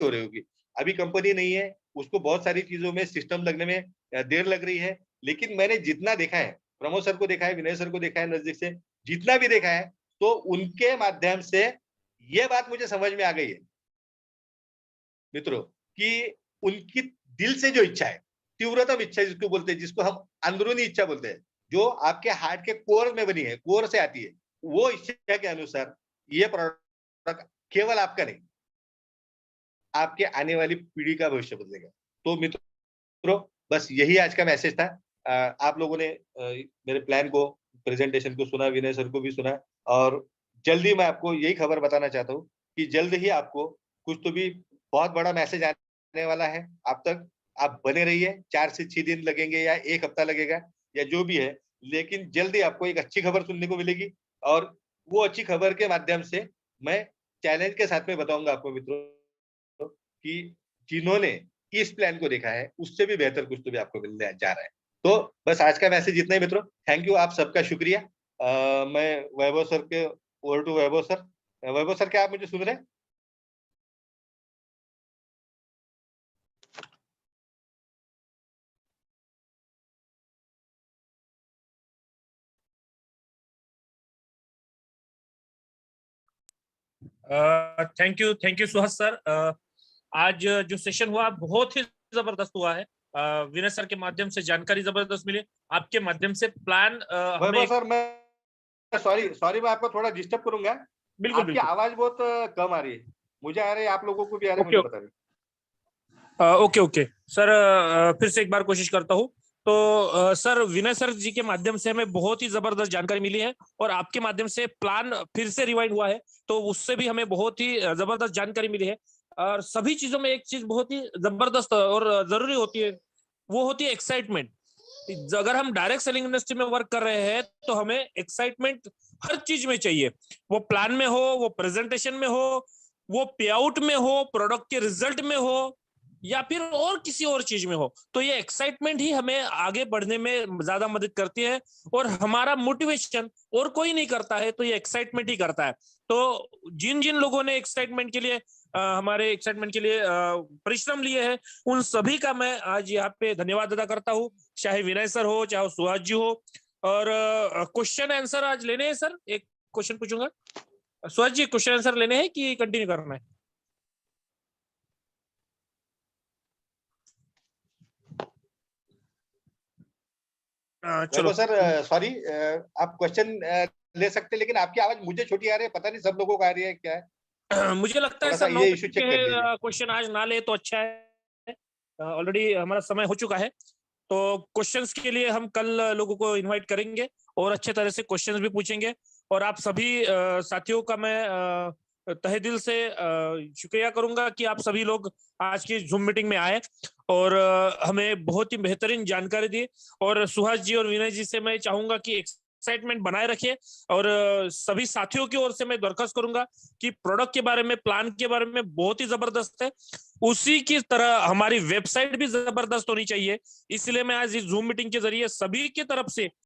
हो रही होगी। अभी कंपनी नहीं है, उसको बहुत सारी चीजों में सिस्टम लगने में देर लग रही है, लेकिन मैंने जितना देखा है, प्रमोद सर को देखा है, विनय सर को देखा है नजदीक से, जितना भी देखा है, तो उनके माध्यम से ये बात मुझे समझ में आ गई है मित्रों, कि उनकी दिल से जो इच्छा है, तीव्रतम इच्छा जिसको बोलते हैं, जिसको हम अंदरूनी इच्छा बोलते हैं, जो आपके हार्ट के कोर में बनी है, कोर से आती है, वो इच्छा के अनुसार ये प्रोडक्ट केवल आपका नहीं, आपके आने वाली पीढ़ी का भविष्य बदलेगा। तो मित्रों, बस यही आज का मैसेज था। आप लोगों ने मेरे प्लान को, प्रेजेंटेशन को सुना, विनय सर को भी सुना, और जल्दी मैं आपको यही खबर बताना चाहता हूँ कि जल्द ही आपको कुछ तो भी बहुत बड़ा मैसेज आने वाला है। अब तक आप बने रहिए, 4 से 6 दिन लगेंगे या 1 हफ्ता लगेगा या जो भी है, लेकिन जल्दी आपको एक अच्छी खबर सुनने को मिलेगी, और वो अच्छी खबर के माध्यम से मैं चैलेंज के साथ में बताऊंगा आपको मित्रों कि जिन्होंने इस प्लान को देखा है उससे भी बेहतर कुछ तो भी आपको मिलने जा रहा है। तो बस आज का मैसेज इतना ही मित्रों। थैंक यू, आप सबका शुक्रिया। मैं वैभव सर के over to Vaibhav sir. Vaibhav sir, क्या आप मुझे सुन रहे हैं? Thank you Suhas sir. आज जो सेशन हुआ बहुत ही जबरदस्त हुआ है। विनय सर के माध्यम से जानकारी जबरदस्त मिली, आपके माध्यम से प्लान वैभव सर, मैं सॉरी मैं आपको थोड़ा डिस्टर्ब करूंगा। बिल्कुल आपकी बिल्कुल। आवाज बहुत कम आ रही है। मुझे आ रही है, आप लोगों को भी आ रही है, मुझे बता रही। ओके ओके सर, फिर से एक बार कोशिश करता हूँ। तो सर, विनय सर जी के माध्यम से हमें बहुत ही जबरदस्त जानकारी मिली है, और आपके माध्यम से प्लान फिर से रिवाइंड हुआ है, तो उससे भी हमें बहुत ही जबरदस्त जानकारी मिली है। और सभी चीजों में एक चीज बहुत ही जबरदस्त और जरूरी होती है, वो होती है एक्साइटमेंट। अगर हम डायरेक्ट सेलिंग इंडस्ट्री में वर्क कर रहे हैं तो हमें एक्साइटमेंट हर चीज में चाहिए, वो प्लान में हो, वो प्रेजेंटेशन में हो, वो पे आउट में हो, प्रोडक्ट के रिजल्ट में हो, या फिर और किसी और चीज में हो। तो ये एक्साइटमेंट ही हमें आगे बढ़ने में ज्यादा मदद करती है, और हमारा मोटिवेशन और कोई नहीं करता है, तो ये एक्साइटमेंट ही करता है। तो जिन जिन लोगों ने एक्साइटमेंट के लिए हमारे एक्साइटमेंट के लिए परिश्रम लिए हैं, उन सभी का मैं आज यहाँ पे धन्यवाद अदा करता हूँ, चाहे विनय सर हो, चाहे सुहास जी हो। और क्वेश्चन आंसर आज लेने हैं सर? एक क्वेश्चन पूछूंगा। सुहास जी, क्वेश्चन आंसर लेने हैं कि कंटिन्यू करना है? चलो। वैभव सर, सॉरी, आप क्वेश्चन ले सकते हैं, लेकिन आपकी आवाज मुझे छोटी आ रही है, पता नहीं सब लोगों को आ रही है क्या है। मुझे लगता है थोड़ा सा सर 9 ये इशू बजे चेक कर लीजिए। के क्वेश्चन आज ना ले तो अच्छा है। ऑलरेडी हमारा समय हो चुका है, तो क्वेश्चंस के लिए हम कल लोगों को इनवाइट करेंगे, और अच्छे तरह से क्वेश्चंस भी पूछेंगे। और आप सभी साथियों का मैं तहे दिल से शुक्रिया करूंगा कि आप सभी लोग आज की जूम मीटिंग में आए और हमें बहुत ही बेहतरीन जानकारी दी। और सुहास जी और विनय जी से मैं चाहूंगा कि एक्साइटमेंट बनाए रखिए, और सभी साथियों की ओर से मैं दरखास्त करूंगा कि प्रोडक्ट के बारे में, प्लान के बारे में बहुत ही जबरदस्त है, उसी की तरह हमारी वेबसाइट भी जबरदस्त होनी चाहिए। इसलिए मैं आज इस जूम मीटिंग के जरिए सभी की तरफ से